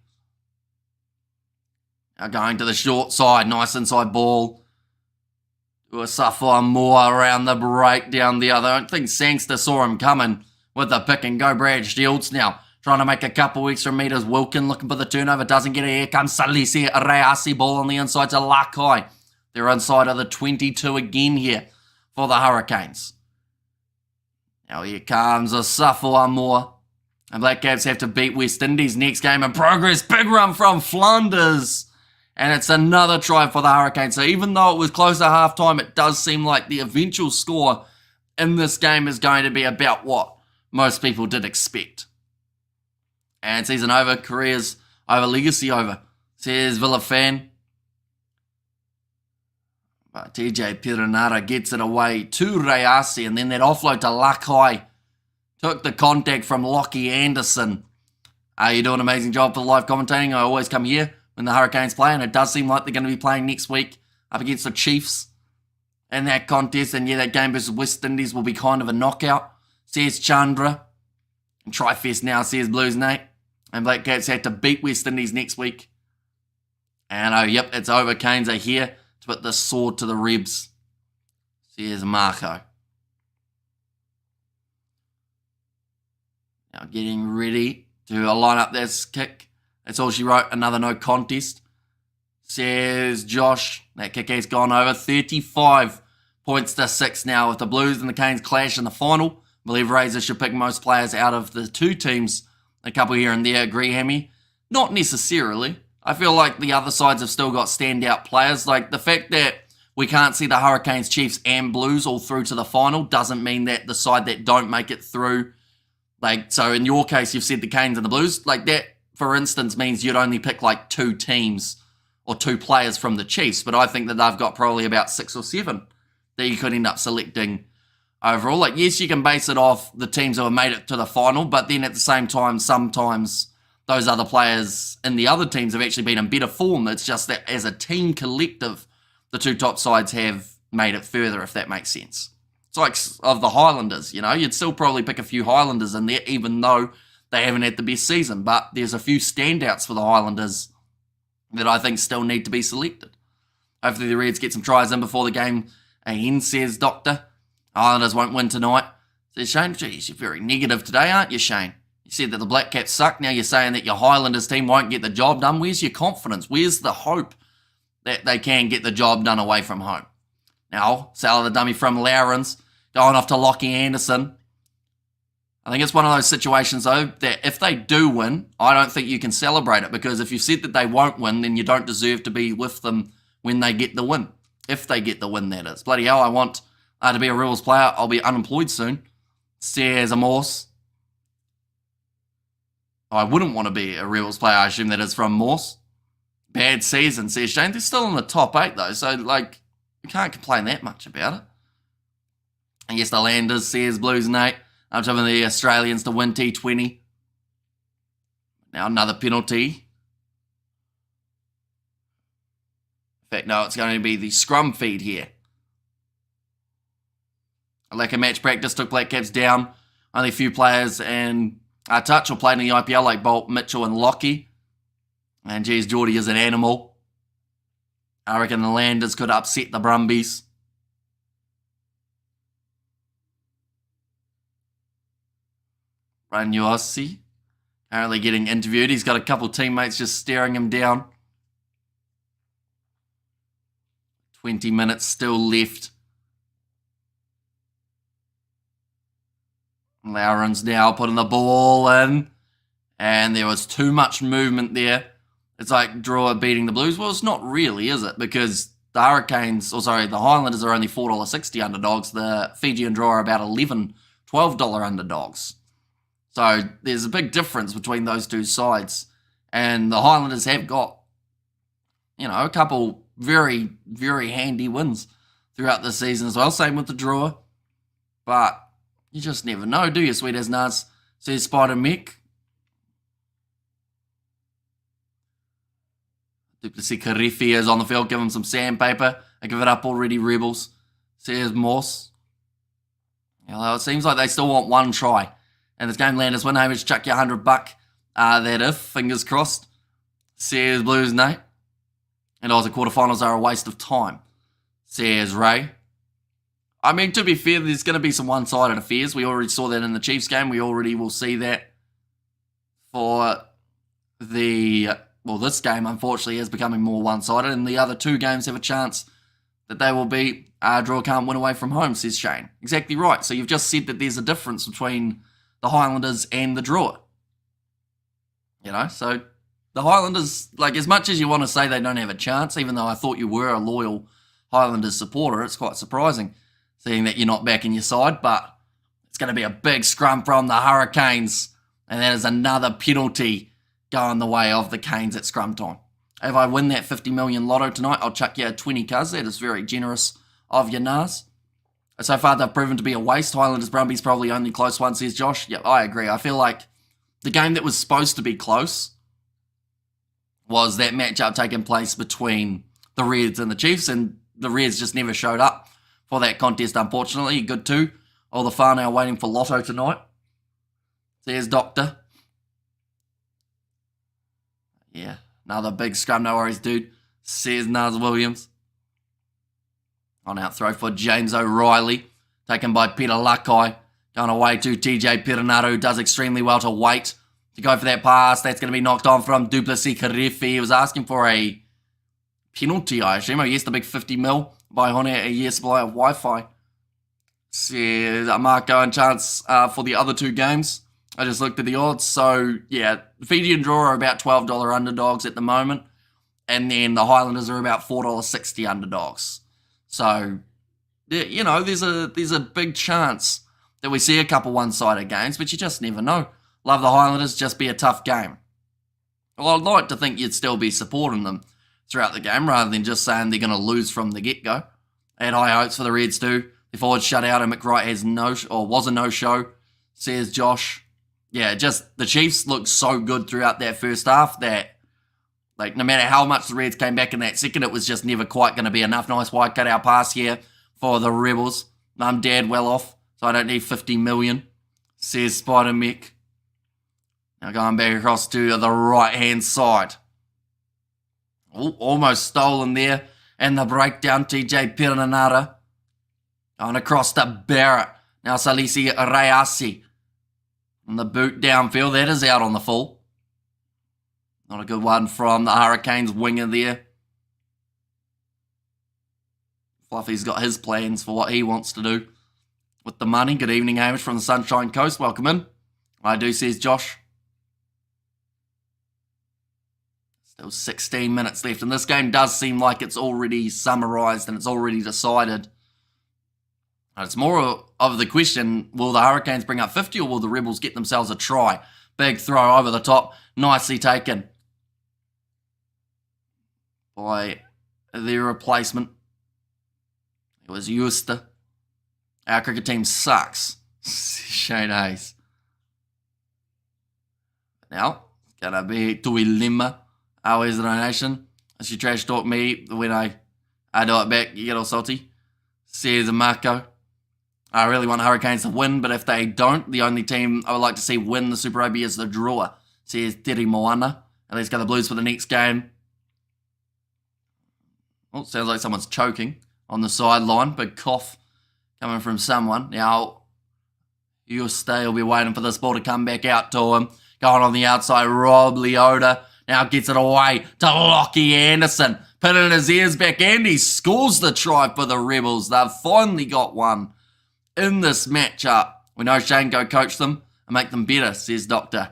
Now going to the short side. Nice inside ball. To a suffer more around the break down the other. I don't think Sangster saw him coming with the pick and go. Brad Shields now trying to make a couple extra metres. Wilkin looking for the turnover. Doesn't get it. Here comes Salisi Reasi. Ball on the inside to Lakai. They're inside of the 22 again here for the Hurricanes. Now here comes a suffer more. And Black Caps have to beat West Indies next game in progress. Big run from Flanders. And it's another try for the Hurricanes. So even though it was close at half-time, it does seem like the eventual score in this game is going to be about what most people did expect. And season over, careers over, legacy over, says Villafan. But TJ Perenara gets it away to Reasi, and then that offload to Lakai took the contact from Lockie Anderson. You do an amazing job for the live commentating. I always come here when the Hurricanes play, and it does seem like they're going to be playing next week up against the Chiefs in that contest. And yeah, that game versus West Indies will be kind of a knockout, says Chandra. And Tri-Fest now, says Blues Nate. And Black Caps had to beat West Indies next week. And oh, yep, it's over. Canes are here to put the sword to the Rebs, says Marco. Now getting ready to line up this kick. That's all she wrote. Another no contest, says Josh. That kick has gone over. 35 points to 6 now. With the Blues and the Canes clash in the final, I believe Razor should pick most players out of the two teams. A couple here and there. Agree, Hammy? Not necessarily. I feel like the other sides have still got standout players. Like the fact that we can't see the Hurricanes, Chiefs and Blues all through to the final doesn't mean that the side that don't make it through, like, so in your case, you've said the Canes and the Blues, like that for instance, means you'd only pick like 2 teams or 2 players from the Chiefs, but I think that they've got probably about 6 or 7 that you could end up selecting overall. Like, yes, you can base it off the teams who have made it to the final, but then at the same time, sometimes those other players in the other teams have actually been in better form. It's just that as a team collective, the 2 top sides have made it further, if that makes sense. It's like of the Highlanders, you'd still probably pick a few Highlanders in there, even though they haven't had the best season. But there's a few standouts for the Highlanders that I think still need to be selected. Hopefully the Reds get some tries in before the game ends, says Doctor. Highlanders won't win tonight. Says Shane, geez, you're very negative today, aren't you, Shane? You said that the Black Caps suck. Now you're saying that your Highlanders team won't get the job done. Where's your confidence? Where's the hope that they can get the job done away from home? Now, Salah the dummy from Lowrance, going off to Lockie Anderson. I think it's one of those situations, though, that if they do win, I don't think you can celebrate it, because if you said that they won't win, then you don't deserve to be with them when they get the win. If they get the win, that is. Bloody hell, I want to be a Rebels player. I'll be unemployed soon. Says Morse. I wouldn't want to be a Rebels player, I assume that is from Morse. Bad season, says Shane. They're still in the top 8, though, so, we can't complain that much about it. I guess the Landers, says Blues Nate. I'm telling the Australians to win T20. Now another penalty. In fact, no, it's going to be the scrum feed here. A lack of match practice took Black Caps down. Only a few players and touch or played in the IPL like Bolt, Mitchell and Lockie. And geez, Geordie is an animal. I reckon the Landers could upset the Brumbies. Ranyuosi currently getting interviewed. He's got a couple teammates just staring him down. 20 minutes still left. Lowrance now putting the ball in. And there was too much movement there. It's like draw beating the Blues. Well, it's not really, is it? Because the the Highlanders are only $4.60 underdogs. The Fijian draw are about $11, $12 underdogs. So there's a big difference between those 2 sides. And the Highlanders have got, a couple very, very handy wins throughout the season as well. Same with the draw. But you just never know, do you, sweet as nuts? Says Spider Mech. Duplessis Karifi is on the field. Give him some sandpaper. I give it up already, Rebels. Says Morse. It seems like they still want 1 try. And this game, Landers win. Hamish, chuck you $100. That if, fingers crossed. Says Blues Nate. And also quarterfinals are a waste of time. Says Ray. I mean, to be fair, there's going to be some one-sided affairs. We already saw that in the Chiefs game. We already will see that for this game, unfortunately, is becoming more one-sided. And the other 2 games have a chance that they will be draw can't win away from home, says Shane. Exactly right. So you've just said that there's a difference between the Highlanders and the draw. So the Highlanders, as much as you want to say they don't have a chance, even though I thought you were a loyal Highlanders supporter, it's quite surprising seeing that you're not backing your side, but it's going to be a big scrum from the Hurricanes, and that is another penalty going the way of the Canes at scrum time. If I win that 50 million lotto tonight, I'll chuck you a 20 cuz. That is very generous of you, Nas. So far, they've proven to be a waste. Highlanders Brumbies probably only close one, says Josh. Yeah, I agree. I feel like the game that was supposed to be close was that matchup taking place between the Reds and the Chiefs, and the Reds just never showed up for that contest, unfortunately. Good too. All the whānau waiting for lotto tonight. Says Doctor. Yeah, another big scrum, no worries, dude. Says Nas Williams. On out throw for James O'Reilly. Taken by Peter Lakai. Going away to TJ Perenaro, who does extremely well to wait to go for that pass. That's going to be knocked on from Duplessis Karifi. He was asking for a penalty, I assume. Yes, the big 50 mil by Hone, a year supply of Wi-Fi. Says Marco and chance for the other 2 games. I just looked at the odds. So, yeah, the Fijian draw are about $12 underdogs at the moment. And then the Highlanders are about $4.60 underdogs. So, there's a big chance that we see a couple one-sided games, but you just never know. Love the Highlanders, just be a tough game. Well, I'd like to think you'd still be supporting them throughout the game rather than just saying they're going to lose from the get-go. I had high hopes for the Reds too. The forward shut out and McWright was a no-show, says Josh. Yeah, just the Chiefs looked so good throughout that first half that no matter how much the Reds came back in that second, it was just never quite going to be enough. Nice wide cut-out pass here for the Rebels. I'm dead well off, so I don't need 50 million, says Spider Mech. Now going back across to the right-hand side. Ooh, almost stolen there. And the breakdown, TJ Piranara. Going across to Barrett. Now Salisi Rayasi. And the boot downfield. That is out on the full. Not a good one from the Hurricanes winger there. Fluffy's got his plans for what he wants to do with the money. Good evening, Hamish from the Sunshine Coast. Welcome in. I do, says Josh. Still 16 minutes left, and this game does seem like it's already summarised and it's already decided. It's more of the question, will the Hurricanes bring up 50 or will the Rebels get themselves a try? Big throw over the top, nicely taken by their replacement. It was Euster. Our cricket team sucks. Shane Hayes. Now, it's going to be Tuilima. Always a donation. As you trash talk me when I do it back, you get all salty. Says Marco. I really want Hurricanes to win, but if they don't, the only team I would like to see win the Super Rugby is the drawer. Says Terry Moana. And let's go the Blues for the next game. Oh, sounds like someone's choking on the sideline. Big cough coming from someone. Now, you'll will be waiting for this ball to come back out to him. Going on the outside, Rob Leota. Now gets it away to Lockie Anderson. Pinning his ears back and he scores the try for the Rebels. They've finally got one in this matchup. We know Shango coached them and make them better, says Doctor.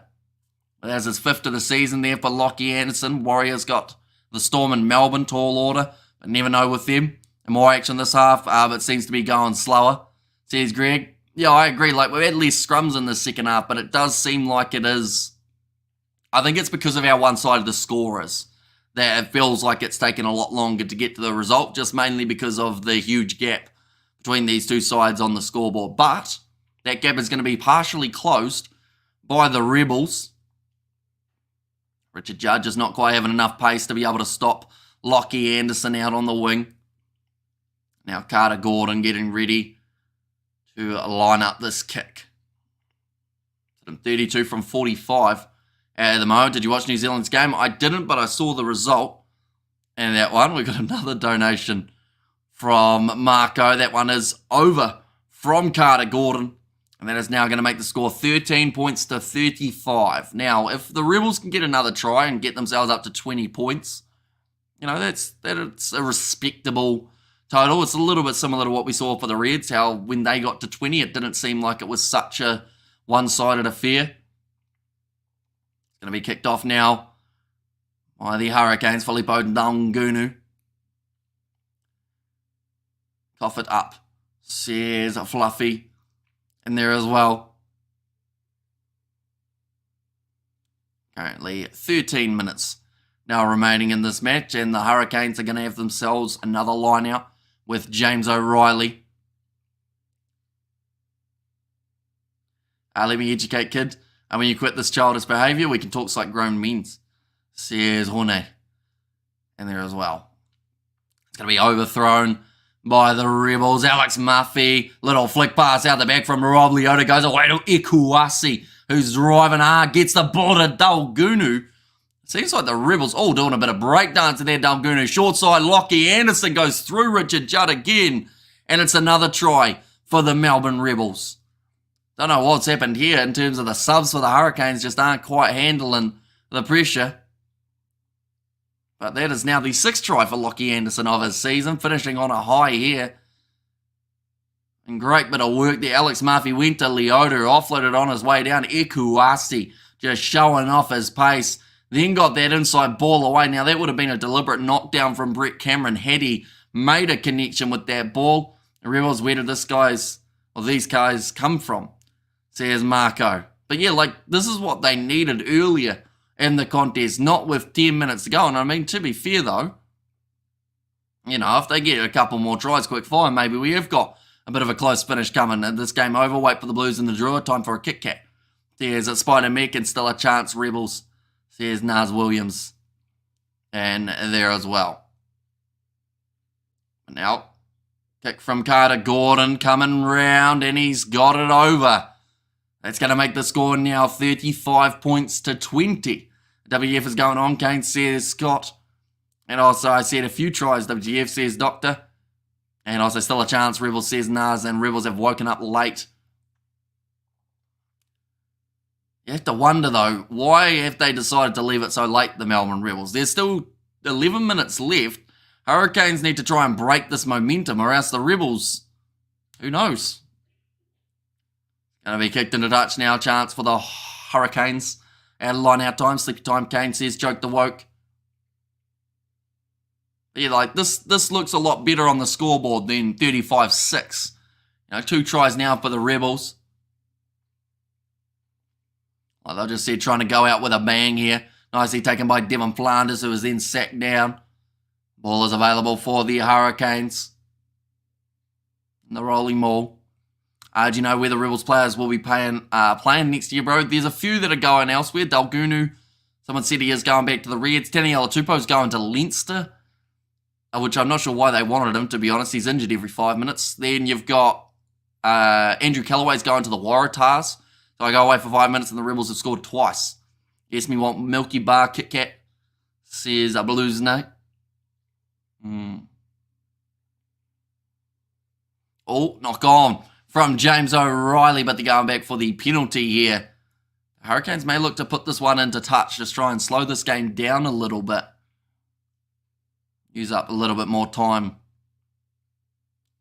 That's his 5th of the season there for Lockie Anderson. Warriors got the Storm in Melbourne, tall order, but never know with them. And more action this half, but it seems to be going slower, says Greg. Yeah, I agree. We had less scrums in the second half, but it does seem like it is. I think it's because of how one-sided the score is that it feels like it's taken a lot longer to get to the result, just mainly because of the huge gap between these two sides on the scoreboard. But that gap is going to be partially closed by the Rebels. Richard Judge is not quite having enough pace to be able to stop Lockie Anderson out on the wing. Now Carter Gordon getting ready to line up this kick. 32 from 45. At the moment, did you watch New Zealand's game? I didn't, but I saw the result. And that one, we got another donation from Marco. That one is over from Carter Gordon. And that is now going to make the score 13 points to 35. Now, if the Rebels can get another try and get themselves up to 20 points, it's a respectable total. It's a little bit similar to what we saw for the Reds, how when they got to 20, it didn't seem like it was such a one-sided affair. Going to be kicked off now by the Hurricanes, Filippo Ndangunu. Cough it up, says Fluffy in there as well. Currently 13 minutes now remaining in this match, and the Hurricanes are going to have themselves another line out with James O'Reilly. Let me educate, kid. And when you quit this childish behaviour, we can talk like grown men, says Horne. And there as well. It's going to be overthrown by the Rebels. Alex Murphy, little flick pass out the back from Rob Leota, goes away to Ikuasi, who's driving hard, gets the ball to Dalgunu. Seems like the Rebels all doing a bit of breakdancing there, Dalgunu. Short side, Lockie Anderson goes through Richard Judd again. And it's another try for the Melbourne Rebels. Don't know what's happened here in terms of the subs for the Hurricanes, just aren't quite handling the pressure. But that is now the 6th try for Lockie Anderson of his season, finishing on a high here. And great bit of work there. Alex Murphy went to Leota, offloaded on his way down. Ekuasi just showing off his pace. Then got that inside ball away. Now that would have been a deliberate knockdown from Brett Cameron had he made a connection with that ball. The Rebels, where did these guys come from? Says Marco. But yeah, this is what they needed earlier in the contest, not with 10 minutes to go. And I mean, to be fair though, you know, if they get a couple more tries quick fire, maybe we have got a bit of a close finish coming. And this game over, wait for the Blues in the draw, time for a Kit Kat. There's a Spider Mech and still a chance, Rebels. There's Naz Williams. And there as well. Now, kick from Carter Gordon coming round, and he's got it over. That's going to make the score now 35 points to 20. WF is going on, Kane says Scott. And also I said a few tries, WF says Doctor. And also still a chance, Rebels says Naz, and Rebels have woken up late. You have to wonder though, why have they decided to leave it so late, the Melbourne Rebels? There's still 11 minutes left. Hurricanes need to try and break this momentum, or else the Rebels, who knows? Going to be kicked into touch now. Chance for the Hurricanes. Out of line out time. Sleepy time. Kane says, joke the woke. Yeah, like this looks a lot better on the scoreboard than 35-6. You know, 2 tries now for the Rebels. Like they'll just said, trying to go out with a bang here. Nicely taken by Devon Flanders, who was then sacked down. Ball is available for the Hurricanes. In the rolling maul. Do you know where the Rebels players will be playing next year, bro? There's a few that are going elsewhere. Dalgunu, someone said he is going back to the Reds. Taniela Tupou's going to Leinster, which I'm not sure why they wanted him, to be honest. He's injured every 5 minutes. Then you've got Andrew Callaway's going to the Waratahs. So I go away for 5 minutes and the Rebels have scored twice. Yes, me want Milky Bar Kit Kat, says a Blues Nate. Oh, knock on from James O'Reilly, but they're going back for the penalty here. Hurricanes may look to put this one into touch, just try and slow this game down a little bit. Use up a little bit more time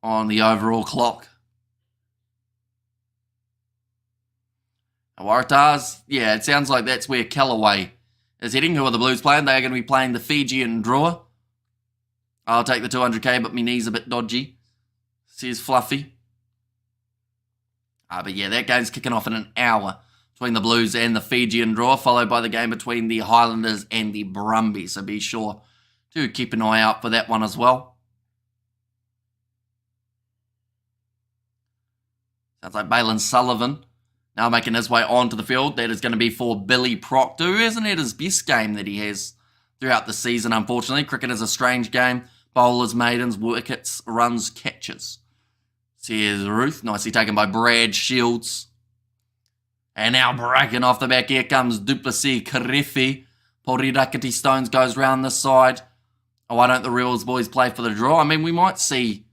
on the overall clock. Waratahs, yeah, it sounds like that's where Callaway is heading. Who are the Blues playing? They're going to be playing the Fijian drawer. I'll take the 200k, but my knee's a bit dodgy, says Fluffy. But yeah, that game's kicking off in an hour between the Blues and the Fijian draw, followed by the game between the Highlanders and the Brumbies. So be sure to keep an eye out for that one as well. Sounds like Balin Sullivan now making his way onto the field. That is going to be for Billy Proctor, who hasn't had his best game that he has throughout the season, unfortunately. Cricket is a strange game. Bowlers, maidens, wickets, runs, catches. Here's Ruth, nicely taken by Brad Shields. And now breaking off the back, here comes Duplessis Karefi. Porirakiti Stones goes round the side. Oh, why don't the Rebels boys play for the draw? I mean, we might see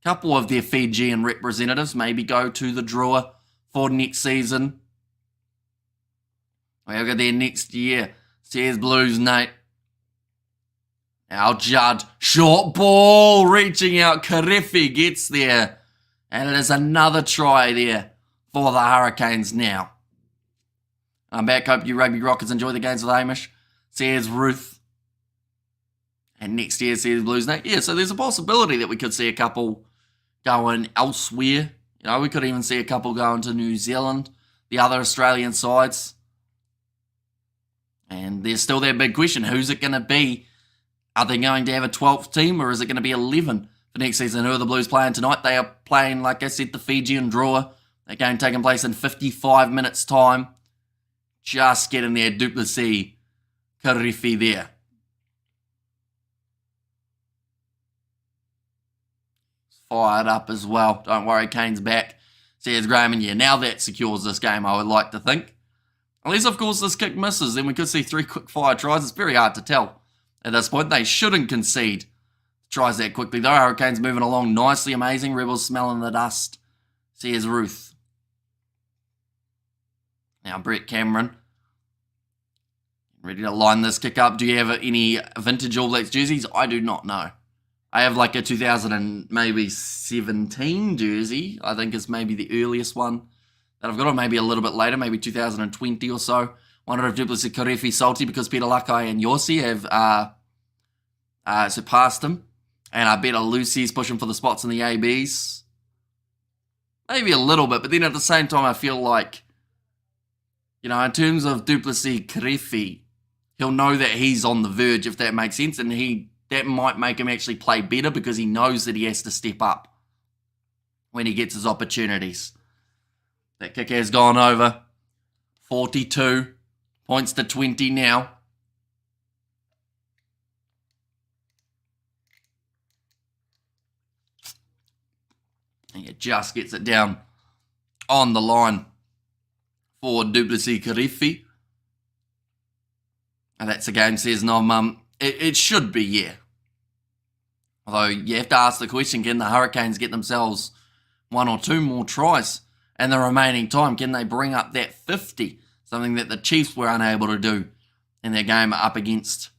a couple of their Fijian representatives maybe go to the draw for next season. We'll go there next year. Here's Blues, Nate. Now Judd, short ball, reaching out. Karefi gets there. And it is another try there for the Hurricanes now. I'm back. Hope you rugby rockers enjoy the games with Hamish. Says Ruth. And next year says Blues. Yeah, so there's a possibility that we could see a couple going elsewhere. You know, we could even see a couple going to New Zealand, the other Australian sides. And there's still that big question. Who's it going to be? Are they going to have a 12th team, or is it going to be 11? For next season? Who are the Blues playing tonight? They are playing, like I said, the Fijian drawer. That game taking place in 55 minutes' time. Just getting there, Duplessis, Karefi there. Fired up as well. Don't worry, Kane's back. Says Graham, and yeah, now that secures this game, I would like to think. Unless, of course, this kick misses, then we could see 3 quick fire tries. It's very hard to tell at this point. They shouldn't concede tries that quickly though. Hurricanes moving along nicely, amazing. Rebels smelling the dust. Says Ruth. Now Brett Cameron. Ready to line this kick up. Do you have any vintage All Blacks jerseys? I do not know. I have like a 2017 jersey. I think it's maybe the earliest one that I've got, or maybe a little bit later, maybe 2020 or so. Wonder if Duplessis Karefi salty because Peter Lakai and Yossi have surpassed him. And I bet Lucy's pushing for the spots in the ABs. Maybe a little bit, but then at the same time, I feel like, you know, in terms of Duplessis Karefi, he'll know that he's on the verge, if that makes sense, and that might make him actually play better because he knows that he has to step up when he gets his opportunities. That kick has gone over. 42 points to 20 now. And he just gets it down on the line for Duplessis Karifi. And that's the game says, no, it should be, yeah. Although you have to ask the question, can the Hurricanes get themselves 1 or 2 more tries in the remaining time? Can they bring up that 50? Something that the Chiefs were unable to do in their game up against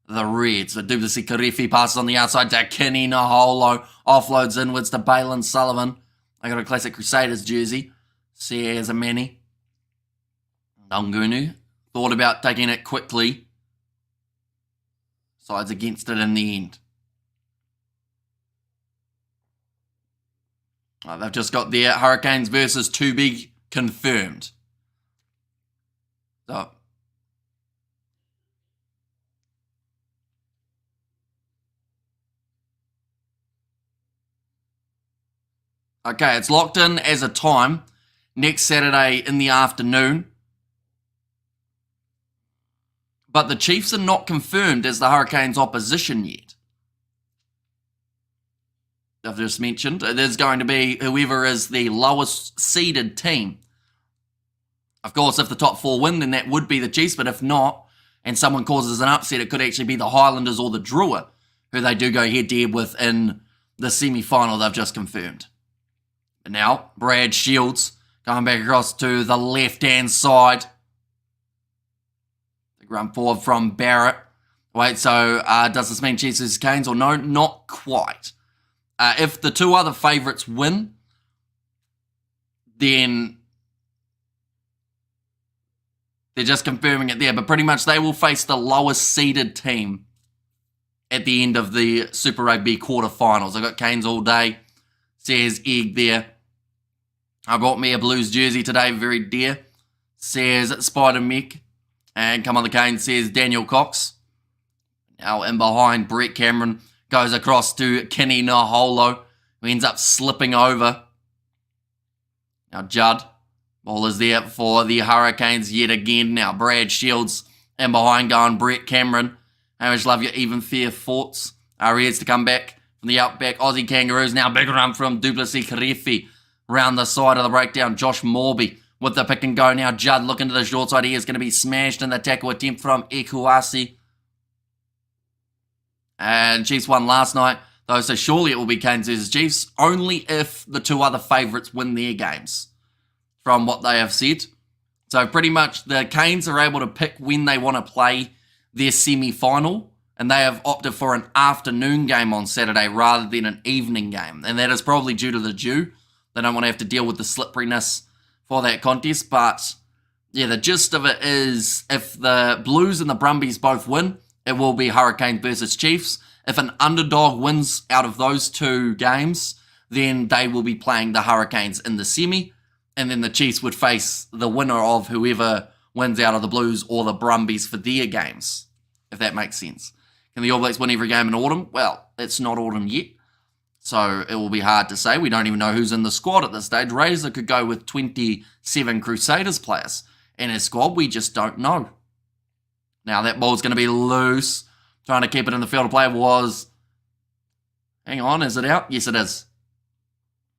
the Reds. So Duplessis Karifi passes on the outside to Kenny Naholo. Offloads inwards to Balin Sullivan. I got a classic Crusaders jersey. Sears Amani. Dungunu thought about taking it quickly. Sides against it in the end. They've just got their Hurricanes versus 2 big confirmed. So, okay, it's locked in as a time next Saturday in the afternoon. But the Chiefs are not confirmed as the Hurricanes' opposition yet. I've just mentioned, it is going to be whoever is the lowest seeded team. Of course, if the top 4 win, then that would be the Chiefs, but if not, and someone causes an upset, it could actually be the Highlanders or the Drua, who they do go head-to-head with in the semi-final they've just confirmed. But now, Brad Shields going back across to the left-hand side. Big run forward from Barrett. Wait, so does this mean Chiefs versus Canes or no? Not quite. If the 2 other favourites win, then they're just confirming it there. But pretty much they will face the lowest seeded team at the end of the Super Rugby quarterfinals. I've got Canes all day. Says Egg there. I bought me a Blues jersey today, very dear. Says Spider Mick. And come on the Canes, says Daniel Cox. Now in behind, Brett Cameron goes across to Kenny Naholo, who ends up slipping over. Now Judd, ball is there for the Hurricanes yet again. Now Brad Shields in behind going Brett Cameron. I just love your even fair thoughts. Reds to come back from the outback. Aussie Kangaroos now big run from Duplessis Karifi. Round the side of the breakdown, Josh Morby with the pick and go now. Judd looking to the short side. He is going to be smashed in the tackle attempt from Ekuasi. And Chiefs won last night, though, so surely it will be Canes versus Chiefs, only if the 2 other favourites win their games, from what they have said. So pretty much the Canes are able to pick when they want to play their semi-final, and they have opted for an afternoon game on Saturday rather than an evening game. And that is probably due to the dew. They don't want to have to deal with the slipperiness for that contest. But yeah, the gist of it is if the Blues and the Brumbies both win, it will be Hurricanes versus Chiefs. If an underdog wins out of those 2 games, then they will be playing the Hurricanes in the semi. And then the Chiefs would face the winner of whoever wins out of the Blues or the Brumbies for their games, if that makes sense. Can the All Blacks win every game in autumn? Well, it's not autumn yet, so it will be hard to say. We don't even know who's in the squad at this stage. Razor could go with 27 Crusaders players in his squad. We just don't know. Now that ball's going to be loose. Trying to keep it in the field of play was... Hang on, is it out? Yes, it is.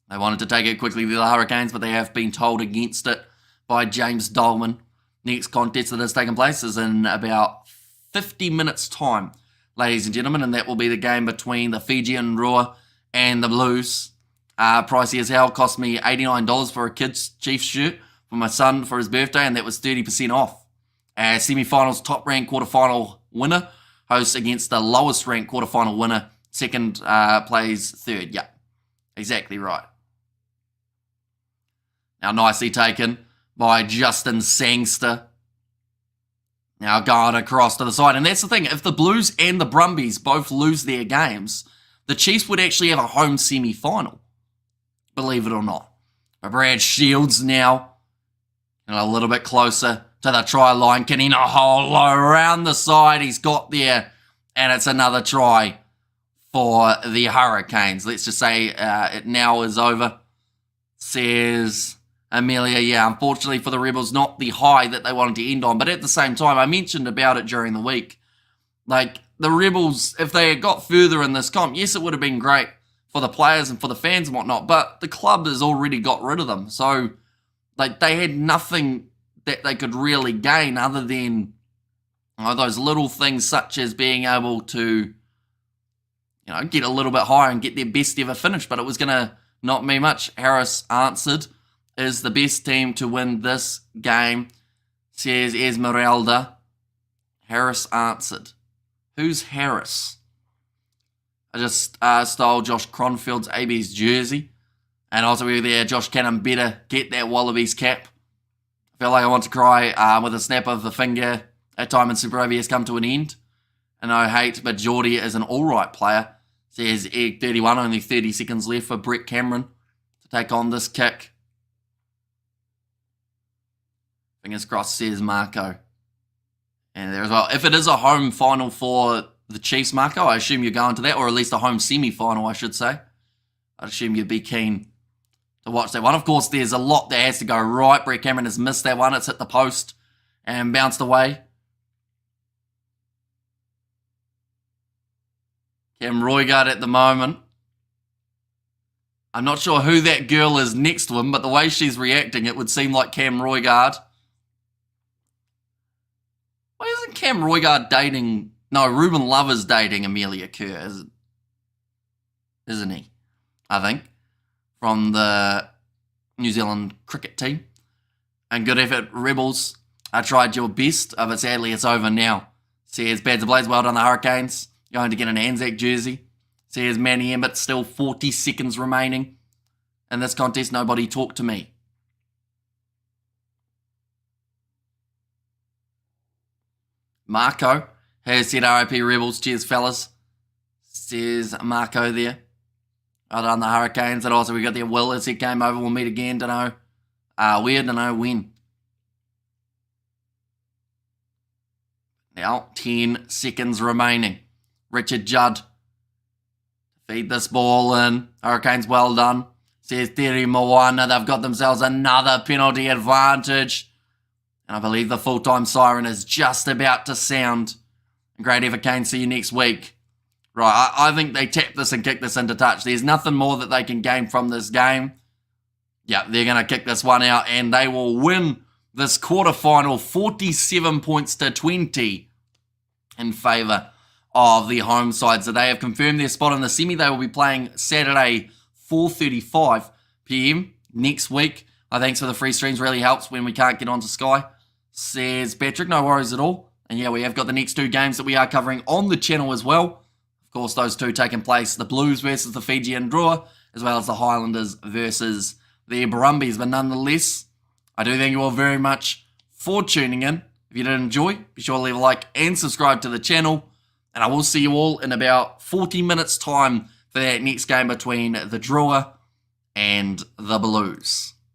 They wanted to take it quickly, the Hurricanes, but they have been told against it by James Dolman. Next contest that has taken place is in about 50 minutes' time, ladies and gentlemen, and that will be the game between the Fijian Roar and the Blues. Pricey as hell, cost me $89 for a kid's Chiefs shirt for my son for his birthday, and that was 30% off. Semi-finals, top-ranked quarterfinal winner hosts against the lowest-ranked quarterfinal winner. Second plays third. Yep, exactly right. Now nicely taken by Justin Sangster. Now going across to the side. And that's the thing. If the Blues and the Brumbies both lose their games, the Chiefs would actually have a home semi-final. Believe it or not. But Brad Shields now. And a little bit closer to the try line. Kanina Holo around the side. He's got there. And it's another try for the Hurricanes. Let's just say it now is over. Says Amelia, yeah, unfortunately for the Rebels, not the high that they wanted to end on. But at the same time, I mentioned about it during the week. Like, the Rebels, if they had got further in this comp, yes, it would have been great for the players and for the fans and whatnot. But the club has already got rid of them. So, like, they had nothing that they could really gain other than those little things such as being able to, get a little bit higher and get their best ever finish. But it was going to not mean much. Harris answered, is the best team to win this game, says Esmeralda. Harris answered. Who's Harris? I just stole Josh Cronfield's AB's jersey. And also we were there, Josh Cannon better get that Wallabies cap. I feel like I want to cry with a snap of the finger. That time in Super Rugby has come to an end. And I hate, but Geordie is an alright player. Says Egg 31, only 30 seconds left for Brett Cameron to take on this kick. Fingers crossed, says Marco. And there as well. If it is a home final for the Chiefs, Marco, I assume you're going to that, or at least a home semi-final, I should say. I'd assume you'd be keen to watch that one. Of course, there's a lot that has to go right. Brett Cameron has missed that one. It's hit the post and bounced away. Cam Roigard at the moment. I'm not sure who that girl is next to him, but the way she's reacting, it would seem like Cam Roigard. Why isn't Cam Roigard dating... No, Ruben Love is dating Amelia Kerr, isn't he? I think. From the New Zealand cricket team. And good effort, Rebels. I tried your best, but sadly it's over now. Says Bads Blaze, well done the Hurricanes. Going to get an Anzac jersey. Says Manny Emmett, still 40 seconds remaining. In this contest, nobody talk to me. Marco has said RIP Rebels. Cheers, fellas. Says Marco there. Well done the Hurricanes. And also we got there Will as he came over. We'll meet again. Don't know where, don't know when. Now, 10 seconds remaining. Richard Judd. Feed this ball in. Hurricanes well done. Says Terry Moana. They've got themselves another penalty advantage. And I believe the full-time siren is just about to sound. Great effort, Kane. See you next week. Right, I think they tap this and kick this into touch. There's nothing more that they can gain from this game. Yeah, they're going to kick this one out and they will win this quarterfinal 47 points to 20 in favour of the home side. So they have confirmed their spot in the semi. They will be playing Saturday 4:35 p.m. next week. Thanks for the free streams. Really helps when we can't get onto Sky. Says Patrick, no worries at all. And yeah, we have got the next two games that we are covering on the channel as well. Of course, those two taking place, the Blues versus the Fijian Drua, as well as the Highlanders versus the Brumbies. But nonetheless, I do thank you all very much for tuning in. If you did enjoy, be sure to leave a like and subscribe to the channel. And I will see you all in about 40 minutes time for that next game between the Drua and the Blues.